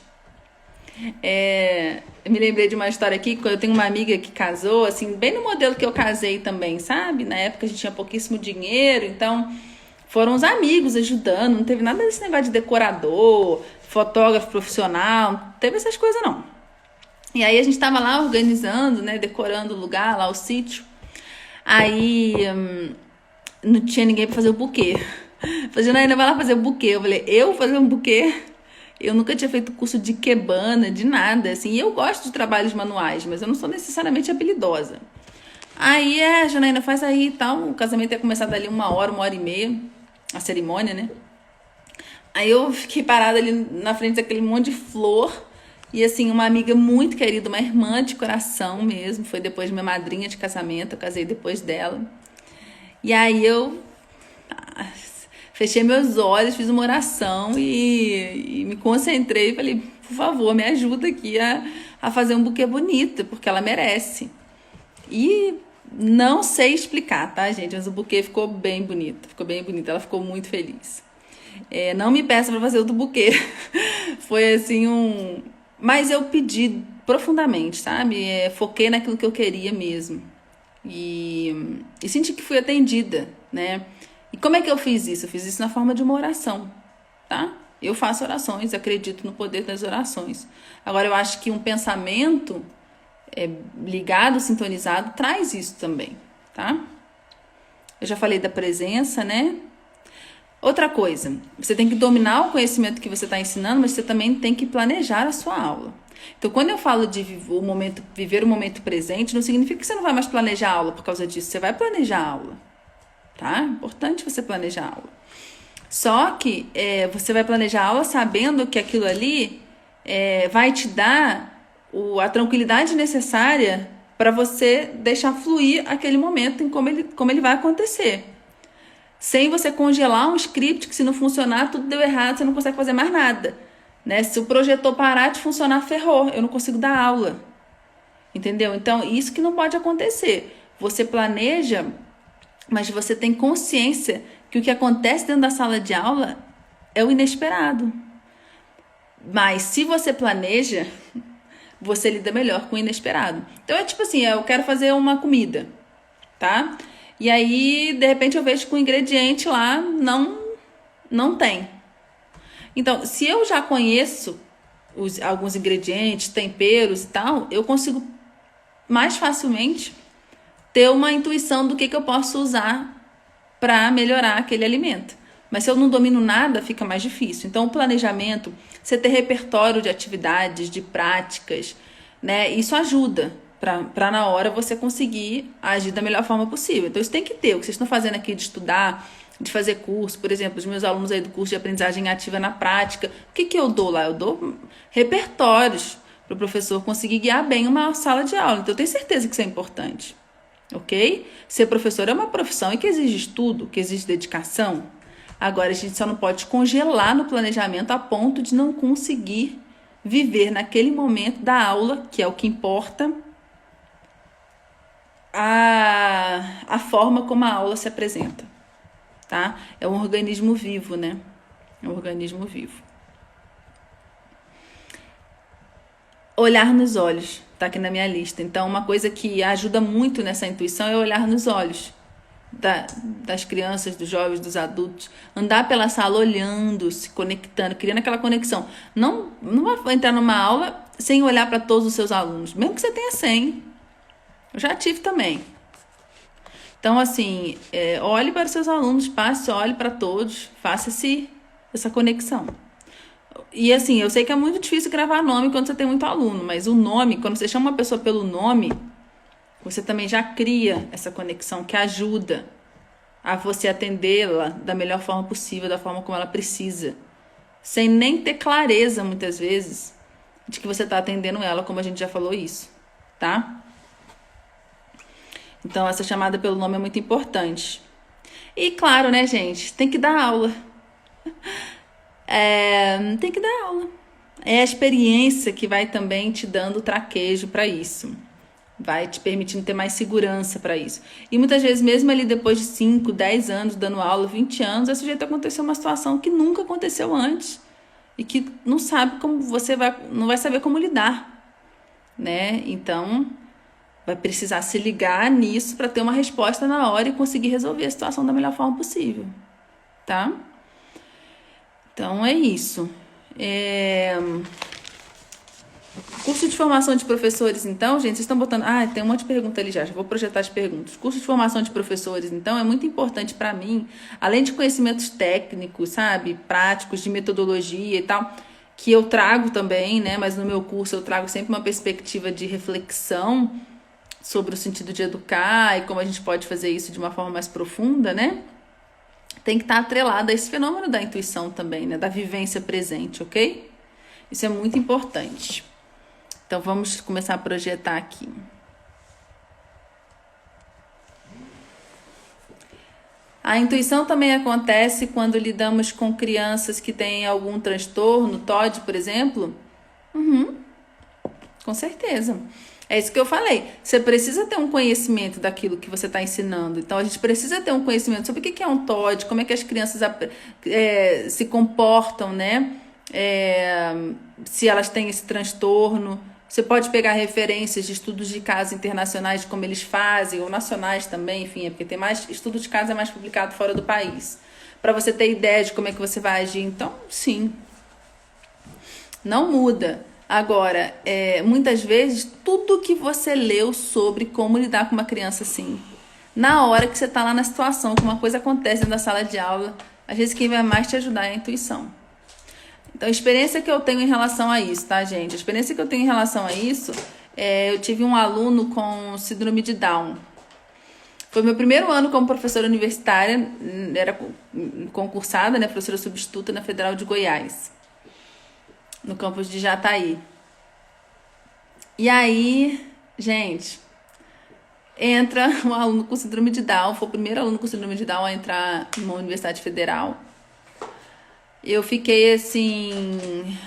Eu me lembrei de uma história aqui, eu tenho uma amiga que casou, assim, bem no modelo que eu casei também, sabe? Na época a gente tinha pouquíssimo dinheiro, então foram os amigos ajudando, não teve nada desse negócio de decorador, fotógrafo profissional, não teve essas coisas não. E aí a gente tava lá organizando, né, decorando o lugar, lá o sítio. Aí não tinha ninguém pra fazer o buquê. Falei, Janaína, vai lá fazer o buquê. Eu falei, eu fazer um buquê? Eu nunca tinha feito curso de ikebana, de nada, assim. E eu gosto de trabalhos manuais, mas eu não sou necessariamente habilidosa. Aí, Janaína, faz aí e tal. O casamento ia começar dali 1 hora, 1 hora e meia, a cerimônia, né? Aí eu fiquei parada ali na frente daquele monte de flor. E assim, uma amiga muito querida, uma irmã de coração mesmo, foi depois de minha madrinha de casamento, eu casei depois dela. E aí eu fechei meus olhos, fiz uma oração e me concentrei e falei, por favor, me ajuda aqui a fazer um buquê bonito, porque ela merece. E não sei explicar, tá, gente? Mas o buquê ficou bem bonito, ela ficou muito feliz. Não me peça para fazer outro buquê. Foi assim Mas eu pedi profundamente, sabe? Foquei naquilo que eu queria mesmo. E senti que fui atendida, né? E como é que eu fiz isso? Eu fiz isso na forma de uma oração, tá? Eu faço orações, acredito no poder das orações. Agora, eu acho que um pensamento ligado, sintonizado, traz isso também, tá? Eu já falei da presença, né? Outra coisa, você tem que dominar o conhecimento que você está ensinando, mas você também tem que planejar a sua aula. Então, quando eu falo de viver o momento presente, não significa que você não vai mais planejar a aula por causa disso. Você vai planejar a aula, tá? É importante você planejar a aula. Só que você vai planejar a aula sabendo que aquilo ali vai te dar a tranquilidade necessária para você deixar fluir aquele momento em como ele vai acontecer. Sem você congelar um script que, se não funcionar, tudo deu errado, você não consegue fazer mais nada, né? Se o projetor parar de funcionar, ferrou, eu não consigo dar aula, entendeu? Então, isso que não pode acontecer. Você planeja, mas você tem consciência que o que acontece dentro da sala de aula é o inesperado. Mas se você planeja, você lida melhor com o inesperado. Então, tipo assim, eu quero fazer uma comida, tá? E aí, de repente, eu vejo que o ingrediente lá não tem. Então, se eu já conheço alguns ingredientes, temperos e tal, eu consigo mais facilmente ter uma intuição do que eu posso usar para melhorar aquele alimento. Mas se eu não domino nada, fica mais difícil. Então, o planejamento, você ter repertório de atividades, de práticas, né? Isso ajuda para na hora você conseguir agir da melhor forma possível. Então, isso tem que ter. O que vocês estão fazendo aqui de estudar, de fazer curso, por exemplo, os meus alunos aí do curso de aprendizagem ativa na prática, o que eu dou lá? Eu dou repertórios para o professor conseguir guiar bem uma sala de aula. Então, eu tenho certeza que isso é importante, ok? Ser professor é uma profissão e que exige estudo, que exige dedicação. Agora, a gente só não pode congelar no planejamento a ponto de não conseguir viver naquele momento da aula, que é o que importa, a forma como a aula se apresenta, tá? É um organismo vivo, né? É um organismo vivo. Olhar nos olhos, tá aqui na minha lista. Então, uma coisa que ajuda muito nessa intuição é olhar nos olhos. das crianças, dos jovens, dos adultos. Andar pela sala olhando, se conectando, criando aquela conexão. Não vai entrar numa aula sem olhar para todos os seus alunos, mesmo que você tenha 100. Eu já tive também. Então, assim, olhe para os seus alunos, olhe para todos, faça essa conexão. E assim, eu sei que é muito difícil gravar nome quando você tem muito aluno, mas o nome, quando você chama uma pessoa pelo nome, você também já cria essa conexão que ajuda a você atendê-la da melhor forma possível, da forma como ela precisa. Sem nem ter clareza, muitas vezes, de que você está atendendo ela, como a gente já falou isso, tá? Então, essa chamada pelo nome é muito importante. E claro, né, gente? Tem que dar aula. Tem que dar aula. É a experiência que vai também te dando traquejo para isso. Vai te permitindo ter mais segurança para isso. E muitas vezes, mesmo ali depois de 5, 10 anos dando aula, 20 anos, esse sujeito aconteceu uma situação que nunca aconteceu antes. E que não sabe como não vai saber como lidar, né? Então, vai precisar se ligar nisso para ter uma resposta na hora e conseguir resolver a situação da melhor forma possível, tá? Então, é isso. Curso de formação de professores, então, gente, vocês estão botando... tem um monte de pergunta ali já vou projetar as perguntas. Curso de formação de professores, então, é muito importante para mim, além de conhecimentos técnicos, sabe, práticos, de metodologia e tal, que eu trago também, né, mas no meu curso eu trago sempre uma perspectiva de reflexão sobre o sentido de educar e como a gente pode fazer isso de uma forma mais profunda, né? Tem que estar atrelado a esse fenômeno da intuição também, né, da vivência presente, ok? Isso é muito importante. Então, vamos começar a projetar aqui. A intuição também acontece quando lidamos com crianças que têm algum transtorno, TOD, por exemplo? Com certeza. É isso que eu falei. Você precisa ter um conhecimento daquilo que você está ensinando. Então, a gente precisa ter um conhecimento sobre o que é um TOD, como é que as crianças se comportam, né? Se elas têm esse transtorno. Você pode pegar referências de estudos de caso internacionais, de como eles fazem, ou nacionais também, enfim, porque tem mais estudo de caso é mais publicado fora do país. Para você ter ideia de como é que você vai agir. Então, sim. Não muda. Agora, muitas vezes, tudo que você leu sobre como lidar com uma criança assim, na hora que você está lá na situação, que uma coisa acontece dentro da sala de aula, às vezes quem vai mais te ajudar é a intuição. Então, a experiência que eu tenho em relação a isso, tá, gente? A experiência que eu tenho em relação a isso, eu tive um aluno com síndrome de Down. Foi meu primeiro ano como professora universitária, era concursada, né, professora substituta na Federal de Goiás, no campus de Jataí. E aí, gente, entra um aluno com síndrome de Down, foi o primeiro aluno com síndrome de Down a entrar numa universidade federal. Eu fiquei, assim,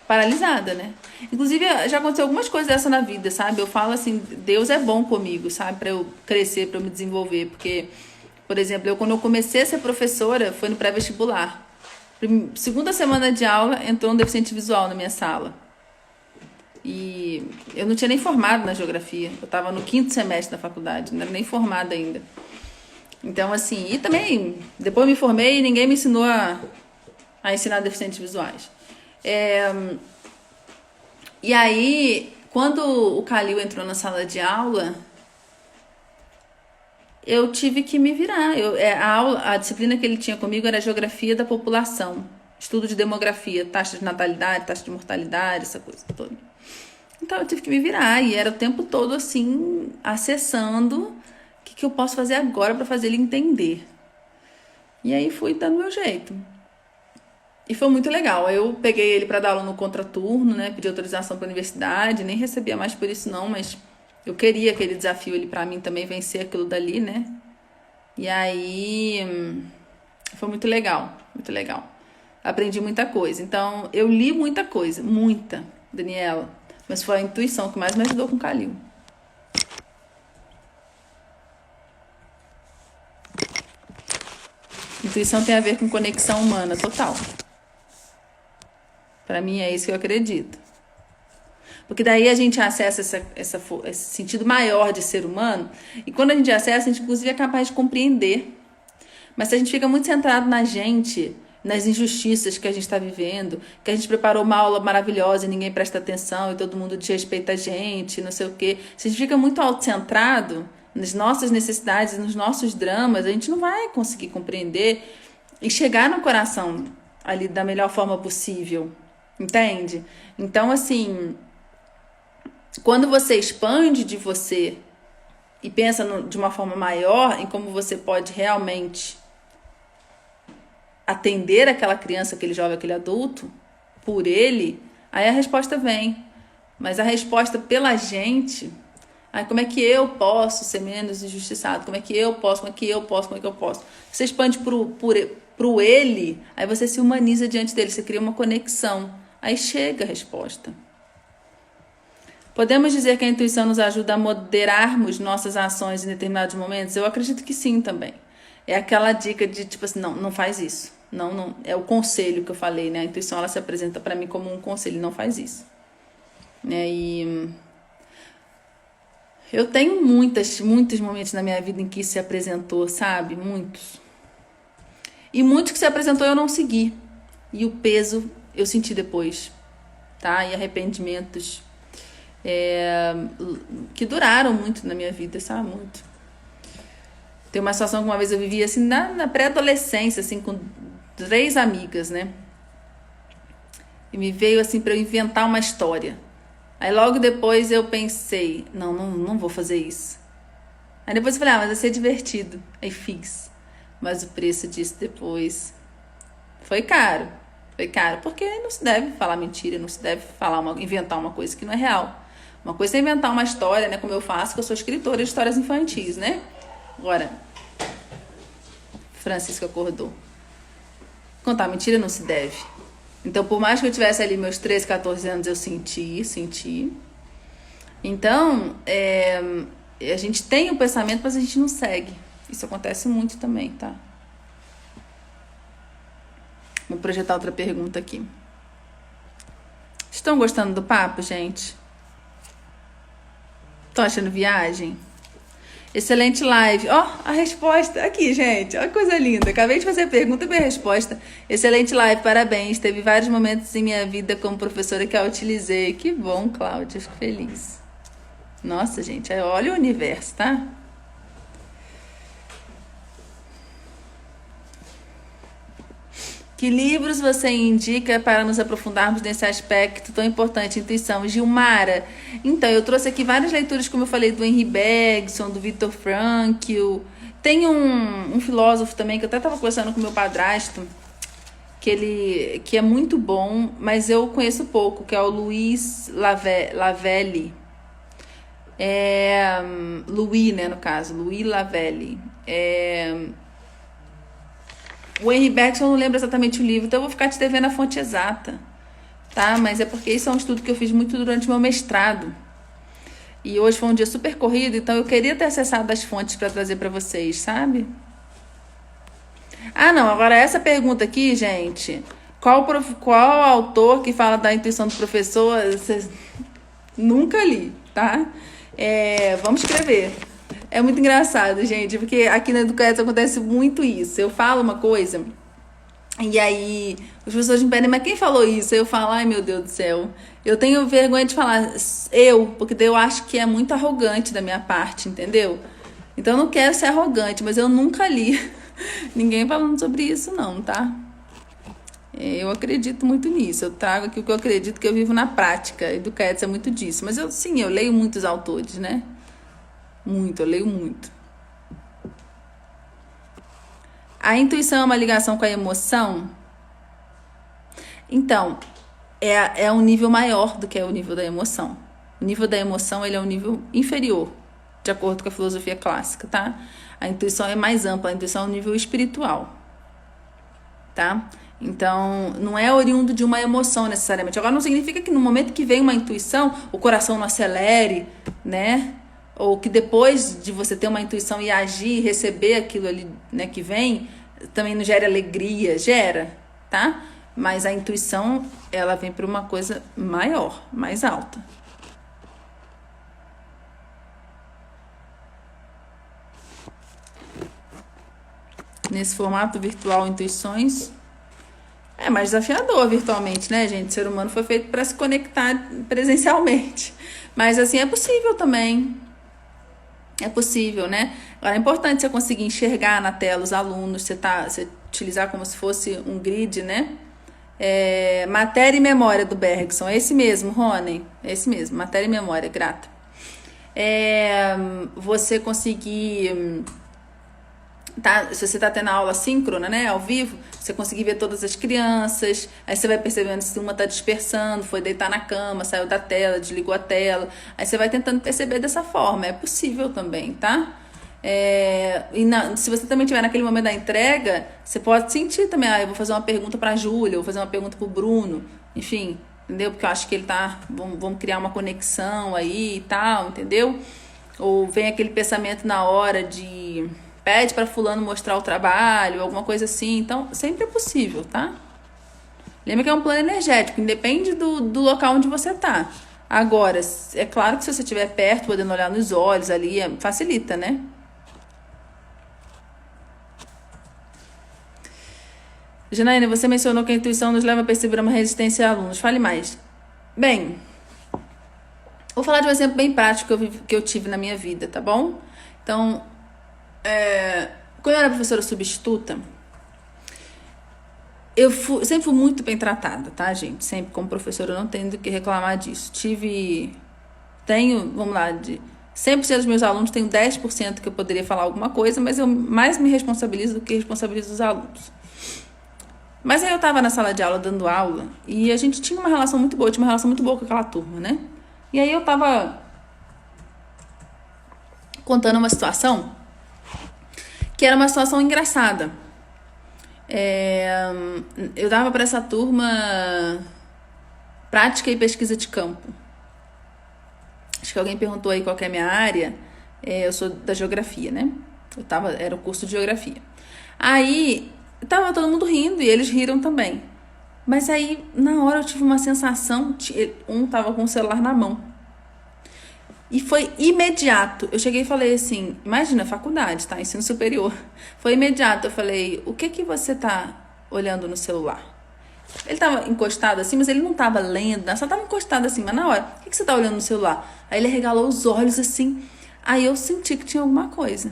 paralisada, né? Inclusive, já aconteceu algumas coisas dessa na vida, sabe? Eu falo assim, Deus é bom comigo, sabe? Pra eu crescer, pra eu me desenvolver. Porque, por exemplo, quando eu comecei a ser professora, foi no pré-vestibular. Segunda semana de aula, entrou um deficiente visual na minha sala. E eu não tinha nem formado na geografia. Eu estava no 5º semestre da faculdade, não era nem formada ainda. Então, assim, e também, depois me formei e ninguém me ensinou a ensinar deficientes visuais. E aí, quando o Calil entrou na sala de aula, eu tive que me virar. A disciplina que ele tinha comigo era Geografia da População, estudo de demografia, taxa de natalidade, taxa de mortalidade, essa coisa toda. Então, eu tive que me virar e era o tempo todo, assim, acessando o que eu posso fazer agora para fazer ele entender. E aí, fui dando meu jeito. E foi muito legal. Eu peguei ele para dar aula no contraturno, né? Pedi autorização para a universidade, nem recebia mais por isso não, mas eu queria aquele desafio ali para mim também, vencer aquilo dali, né? E aí foi muito legal, muito legal. Aprendi muita coisa. Então, eu li muita coisa, muita, Daniela. Mas foi a intuição que mais me ajudou com o Calil. Intuição tem a ver com conexão humana total. Pra mim é isso que eu acredito. Porque daí a gente acessa esse sentido maior de ser humano, e quando a gente acessa, a gente inclusive é capaz de compreender. Mas se a gente fica muito centrado na gente, nas injustiças que a gente está vivendo, que a gente preparou uma aula maravilhosa e ninguém presta atenção e todo mundo desrespeita a gente, não sei o quê. Se a gente fica muito autocentrado nas nossas necessidades, nos nossos dramas, a gente não vai conseguir compreender e chegar no coração ali da melhor forma possível, entende? Então, assim, quando você expande de você e pensa de uma forma maior em como você pode realmente atender aquela criança, aquele jovem, aquele adulto, por ele, aí a resposta vem. Mas a resposta pela gente, aí como é que eu posso ser menos injustiçado? Como é que eu posso? Como é que eu posso? Como é que eu posso? Você expande pro ele, aí você se humaniza diante dele, você cria uma conexão. Aí chega a resposta. Podemos dizer que a intuição nos ajuda a moderarmos nossas ações em determinados momentos? Eu acredito que sim também. É aquela dica de tipo assim, não faz isso. Não, é o conselho que eu falei, né? A intuição, ela se apresenta para mim como um conselho, não faz isso. E eu tenho muitos momentos na minha vida em que isso se apresentou, sabe? Muitos. E muitos que se apresentou eu não segui. E o peso eu senti depois, tá? E arrependimentos que duraram muito na minha vida, sabe? Muito. Tem uma situação que uma vez eu vivi assim na pré-adolescência, assim, com 3 amigas, né? E me veio assim para eu inventar uma história. Aí logo depois eu pensei, não vou fazer isso. Aí depois eu falei, mas vai ser divertido. Aí fiz. Mas o preço disso depois foi caro. Foi caro, porque não se deve falar mentira, não se deve inventar uma coisa que não é real. Uma coisa é inventar uma história, né? Como eu faço, que eu sou escritora de histórias infantis, né? Agora, Francisco acordou. Contar mentira não se deve. Então, por mais que eu tivesse ali meus 13, 14 anos, eu senti. Então, a gente tem o pensamento, mas a gente não segue. Isso acontece muito também, tá? Vou projetar outra pergunta aqui. Estão gostando do papo, gente? Estão achando viagem? Excelente live. Ó, a resposta aqui, gente. Olha que coisa linda. Acabei de fazer a pergunta e minha resposta. Excelente live, parabéns. Teve vários momentos em minha vida como professora que a utilizei. Que bom, Cláudia. Fico feliz. Nossa, gente. Olha o universo, tá? Que livros você indica para nos aprofundarmos nesse aspecto tão importante, intuição? Gilmara, então, eu trouxe aqui várias leituras, como eu falei, do Henry Bergson, do Viktor Frankl. Tem um filósofo também, que eu até estava conversando com meu padrasto, que é muito bom, mas eu conheço pouco, que é o Louis Lavelle. Louis, né, no caso, Louis Lavelle. O Henry Bergson, eu não lembro exatamente o livro, então eu vou ficar te devendo a fonte exata, tá? Mas é porque isso é um estudo que eu fiz muito durante meu mestrado. E hoje foi um dia super corrido, então eu queria ter acessado as fontes para trazer para vocês, sabe? Ah, não, agora essa pergunta aqui, gente, qual autor que fala da intuição do professor? Nunca li, tá? Vamos escrever. É muito engraçado, gente, porque aqui na Educação acontece muito isso. Eu falo uma coisa e aí os professores me pedem, mas quem falou isso? Aí eu falo, ai meu Deus do céu, eu tenho vergonha de falar porque daí eu acho que é muito arrogante da minha parte, entendeu? Então eu não quero ser arrogante, mas eu nunca li ninguém falando sobre isso não, tá? Eu acredito muito nisso, eu trago aqui o que eu acredito, que eu vivo na prática. Educação é muito disso, mas eu leio muitos autores, né? Eu leio muito. A intuição é uma ligação com a emoção? Então, é um nível maior do que é o nível da emoção. O nível da emoção, ele é um nível inferior, de acordo com a filosofia clássica, tá? A intuição é mais ampla, a intuição é um nível espiritual, tá? Então, não é oriundo de uma emoção necessariamente. Agora, não significa que no momento que vem uma intuição, o coração não acelere, né? Ou que depois de você ter uma intuição e agir, receber aquilo ali, né, que vem, também não gera alegria, gera, tá? Mas a intuição, ela vem para uma coisa maior, mais alta, nesse formato virtual Intuições. É mais desafiador virtualmente, né, gente? O ser humano foi feito para se conectar presencialmente. Mas assim, é possível também. É possível, né? Agora é importante você conseguir enxergar na tela os alunos, você utilizar como se fosse um grid, né? Matéria e memória do Bergson, é esse mesmo, Rony, é esse mesmo, matéria e memória, grata. Você conseguir, se você tá tendo aula síncrona, né, ao vivo, você conseguir ver todas as crianças, aí você vai percebendo se uma tá dispersando, foi deitar na cama, saiu da tela, desligou a tela, aí você vai tentando perceber dessa forma, é possível também, tá? Se você também estiver naquele momento da entrega, você pode sentir também, eu vou fazer uma pergunta para a Júlia, vou fazer uma pergunta para o Bruno, enfim, entendeu? Porque eu acho que ele vamos criar uma conexão aí e tal, entendeu? Ou vem aquele pensamento na hora de pede para fulano mostrar o trabalho, alguma coisa assim, então sempre é possível, tá? Lembra que é um plano energético, independe do local onde você tá. Agora, é claro que se você estiver perto, podendo olhar nos olhos ali, facilita, né? Janaína, você mencionou que a intuição nos leva a perceber uma resistência a alunos. Fale mais. Bem, vou falar de um exemplo bem prático que eu tive na minha vida, tá bom? Então, quando eu era professora substituta, eu sempre fui muito bem tratada, tá, gente? Sempre como professora, eu não tenho do que reclamar disso. Vamos lá, de 100% dos meus alunos, tenho 10% que eu poderia falar alguma coisa, mas eu mais me responsabilizo do que responsabilizo os alunos. Mas aí eu tava na sala de aula, dando aula, e a gente tinha uma relação muito boa, com aquela turma, né? E aí eu tava contando uma situação que era uma situação engraçada. Eu dava para essa turma prática e pesquisa de campo. Acho que alguém perguntou aí qual que é a minha área. Eu sou da geografia, né? Era o curso de geografia. Aí tava todo mundo rindo e eles riram também. Mas aí, na hora, eu tive uma sensação, um tava com o celular na mão. E foi imediato. Eu cheguei e falei assim, imagina, faculdade, tá? Ensino superior. Foi imediato. Eu falei, o que você tá olhando no celular? Ele tava encostado assim, mas ele não tava lendo, só tava encostado assim. Mas na hora, o que você tá olhando no celular? Aí ele regalou os olhos assim. Aí eu senti que tinha alguma coisa.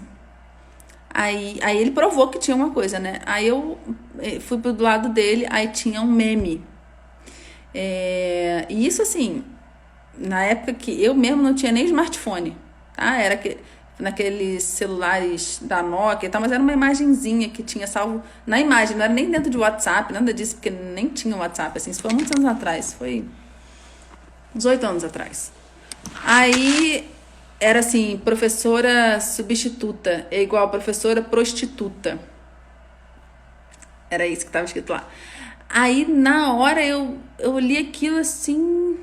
Aí ele provou que tinha uma coisa, né? Aí eu fui pro lado dele, aí tinha um meme. E isso assim, na época que eu mesmo não tinha nem smartphone, tá? Era naqueles celulares da Nokia e tal, mas era uma imagenzinha que tinha salvo na imagem, não era nem dentro de WhatsApp, nada disso, porque nem tinha WhatsApp, assim, isso foi muitos anos atrás, foi uns 8 anos atrás. Aí era assim, professora substituta é igual professora prostituta. Era isso que estava escrito lá. Aí, na hora, eu li aquilo assim,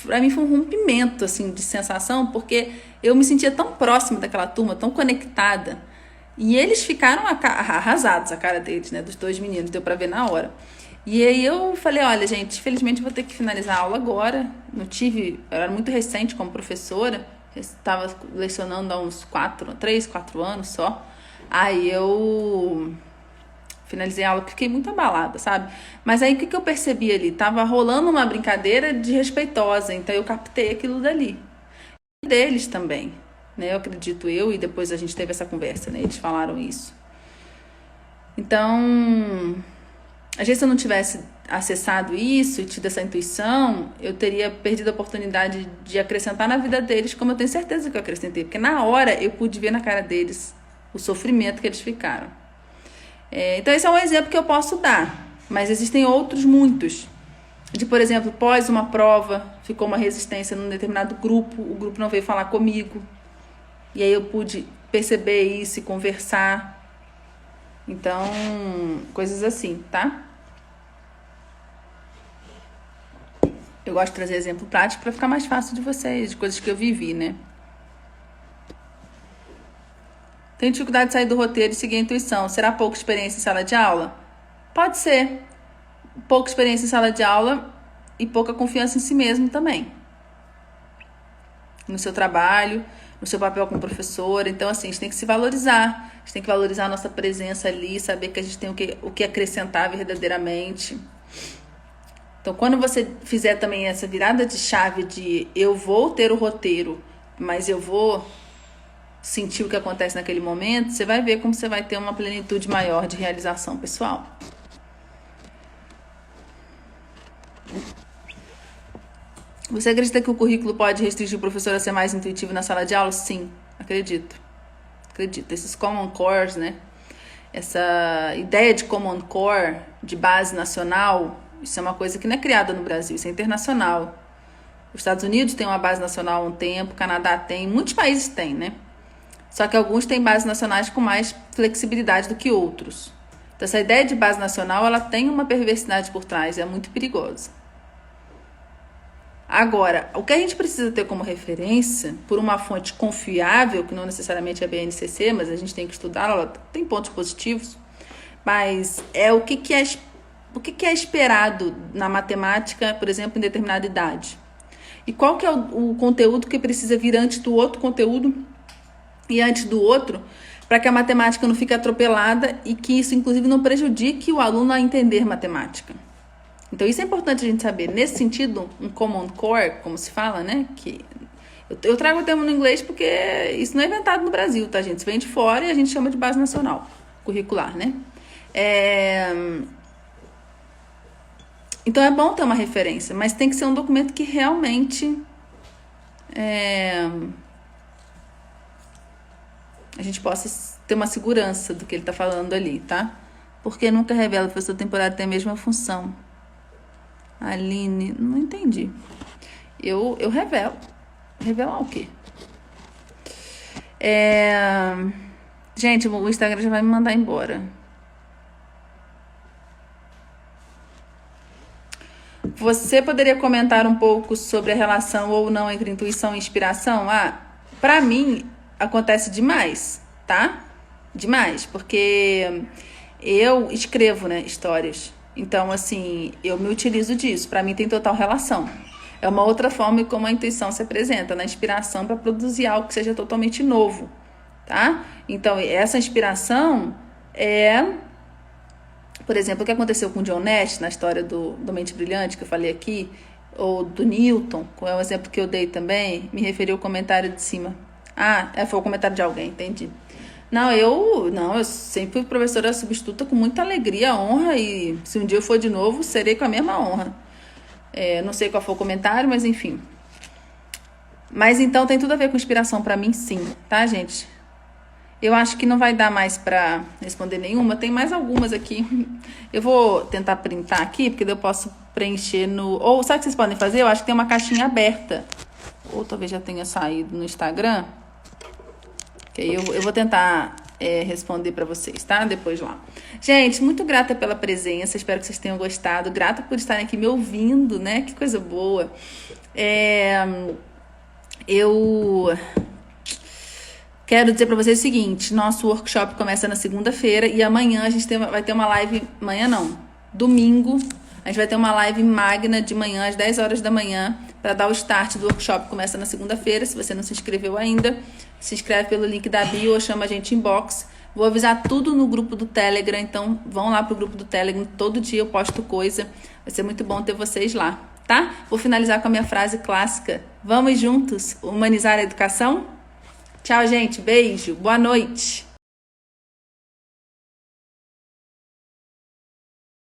pra mim foi um rompimento, assim, de sensação, porque eu me sentia tão próxima daquela turma, tão conectada. E eles ficaram arrasados, a cara deles, né, dos dois meninos, deu pra ver na hora. E aí eu falei, olha, gente, infelizmente eu vou ter que finalizar a aula agora. Eu era muito recente como professora, estava lecionando há uns 3, 4 anos só. Aí eu finalizei a aula, fiquei muito abalada, sabe? Mas aí o que eu percebi ali? Tava rolando uma brincadeira desrespeitosa, então eu captei aquilo dali. E deles também, né? Eu acredito e depois a gente teve essa conversa, né? Eles falaram isso. Então, às vezes se eu não tivesse acessado isso e tido essa intuição, eu teria perdido a oportunidade de acrescentar na vida deles, como eu tenho certeza que eu acrescentei. Porque na hora eu pude ver na cara deles o sofrimento que eles ficaram. Então esse é um exemplo que eu posso dar, mas existem outros muitos. De, por exemplo, após uma prova, ficou uma resistência num determinado grupo, o grupo não veio falar comigo, e aí eu pude perceber isso e conversar. Então, coisas assim, tá? Eu gosto de trazer exemplo prático para ficar mais fácil de vocês, de coisas que eu vivi, né? Tem dificuldade de sair do roteiro e seguir a intuição. Será pouca experiência em sala de aula? Pode ser. Pouca experiência em sala de aula e pouca confiança em si mesmo também. No seu trabalho. no seu papel como professora. Então, assim, a gente tem que se valorizar. A gente tem que valorizar a nossa presença ali, saber que a gente tem o que acrescentar verdadeiramente. Então, quando você fizer também essa virada de chave de eu vou ter o roteiro, mas eu vou sentir o que acontece naquele momento, você vai ver como você vai ter uma plenitude maior de realização pessoal. Você acredita que o currículo pode restringir o professor a ser mais intuitivo na sala de aula? Sim, acredito. Acredito. Esses Common Cores, né? Essa ideia de Common Core, de base nacional, isso é uma coisa que não é criada no Brasil, isso é internacional. Os Estados Unidos têm uma base nacional há um tempo, o Canadá tem, muitos países têm, né? Só que alguns têm bases nacionais com mais flexibilidade do que outros. Então, essa ideia de base nacional, ela tem uma perversidade por trás, é muito perigosa. Agora, o que a gente precisa ter como referência, por uma fonte confiável, que não necessariamente é a BNCC, mas a gente tem que estudar, ela tem pontos positivos, mas é o que é esperado na matemática, por exemplo, em determinada idade. E qual que é o conteúdo que precisa vir antes do outro conteúdo e antes do outro, para que a matemática não fique atropelada e que isso, inclusive, não prejudique o aluno a entender matemática. Então, isso é importante a gente saber. Nesse sentido, um Common Core, como se fala, né? Que eu trago o termo no inglês porque isso não é inventado no Brasil, tá, gente? Isso vem de fora e a gente chama de base nacional, curricular, né? Então, é bom ter uma referência, mas tem que ser um documento que realmente a gente possa ter uma segurança do que ele está falando ali, tá? Porque nunca revela, o professor temporário tem a mesma função. Aline, não entendi. Eu revelo. Revelar o quê? Gente, o Instagram já vai me mandar embora. Você poderia comentar um pouco sobre a relação ou não entre intuição e inspiração? Pra mim, acontece demais, tá? Demais, porque eu escrevo, né, histórias. Então, assim, eu me utilizo disso. Pra mim tem total relação. É uma outra forma como a intuição se apresenta, na inspiração para produzir algo que seja totalmente novo, tá? Então, essa inspiração por exemplo, o que aconteceu com o John Nash na história do Mente Brilhante, que eu falei aqui, ou do Newton, que é um exemplo que eu dei também, me referi ao comentário de cima. Foi o comentário de alguém, entendi. Eu sempre fui professora substituta com muita alegria, honra, e se um dia eu for de novo, serei com a mesma honra. Não sei qual foi o comentário, mas enfim. Mas então tem tudo a ver com inspiração pra mim, sim, tá, gente? Eu acho que não vai dar mais pra responder nenhuma, tem mais algumas aqui. Eu vou tentar printar aqui, porque daí eu posso preencher no... Ou sabe o que vocês podem fazer? Eu acho que tem uma caixinha aberta. Ou talvez já tenha saído no Instagram. Que aí eu vou tentar responder pra vocês, tá? Depois lá. Gente, muito grata pela presença, espero que vocês tenham gostado. Grata por estarem aqui me ouvindo, né? Que coisa boa. Eu quero dizer pra vocês o seguinte, nosso workshop começa na segunda-feira e amanhã a gente vai ter uma live, amanhã não, domingo, a gente vai ter uma live magna de manhã, às 10 horas da manhã, para dar o start do workshop, começa na segunda-feira. Se você não se inscreveu ainda, se inscreve pelo link da bio ou chama a gente inbox. Vou avisar tudo no grupo do Telegram, então vão lá pro grupo do Telegram, todo dia eu posto coisa, vai ser muito bom ter vocês lá, tá? Vou finalizar com a minha frase clássica, vamos juntos humanizar a educação? Tchau, gente, beijo, boa noite!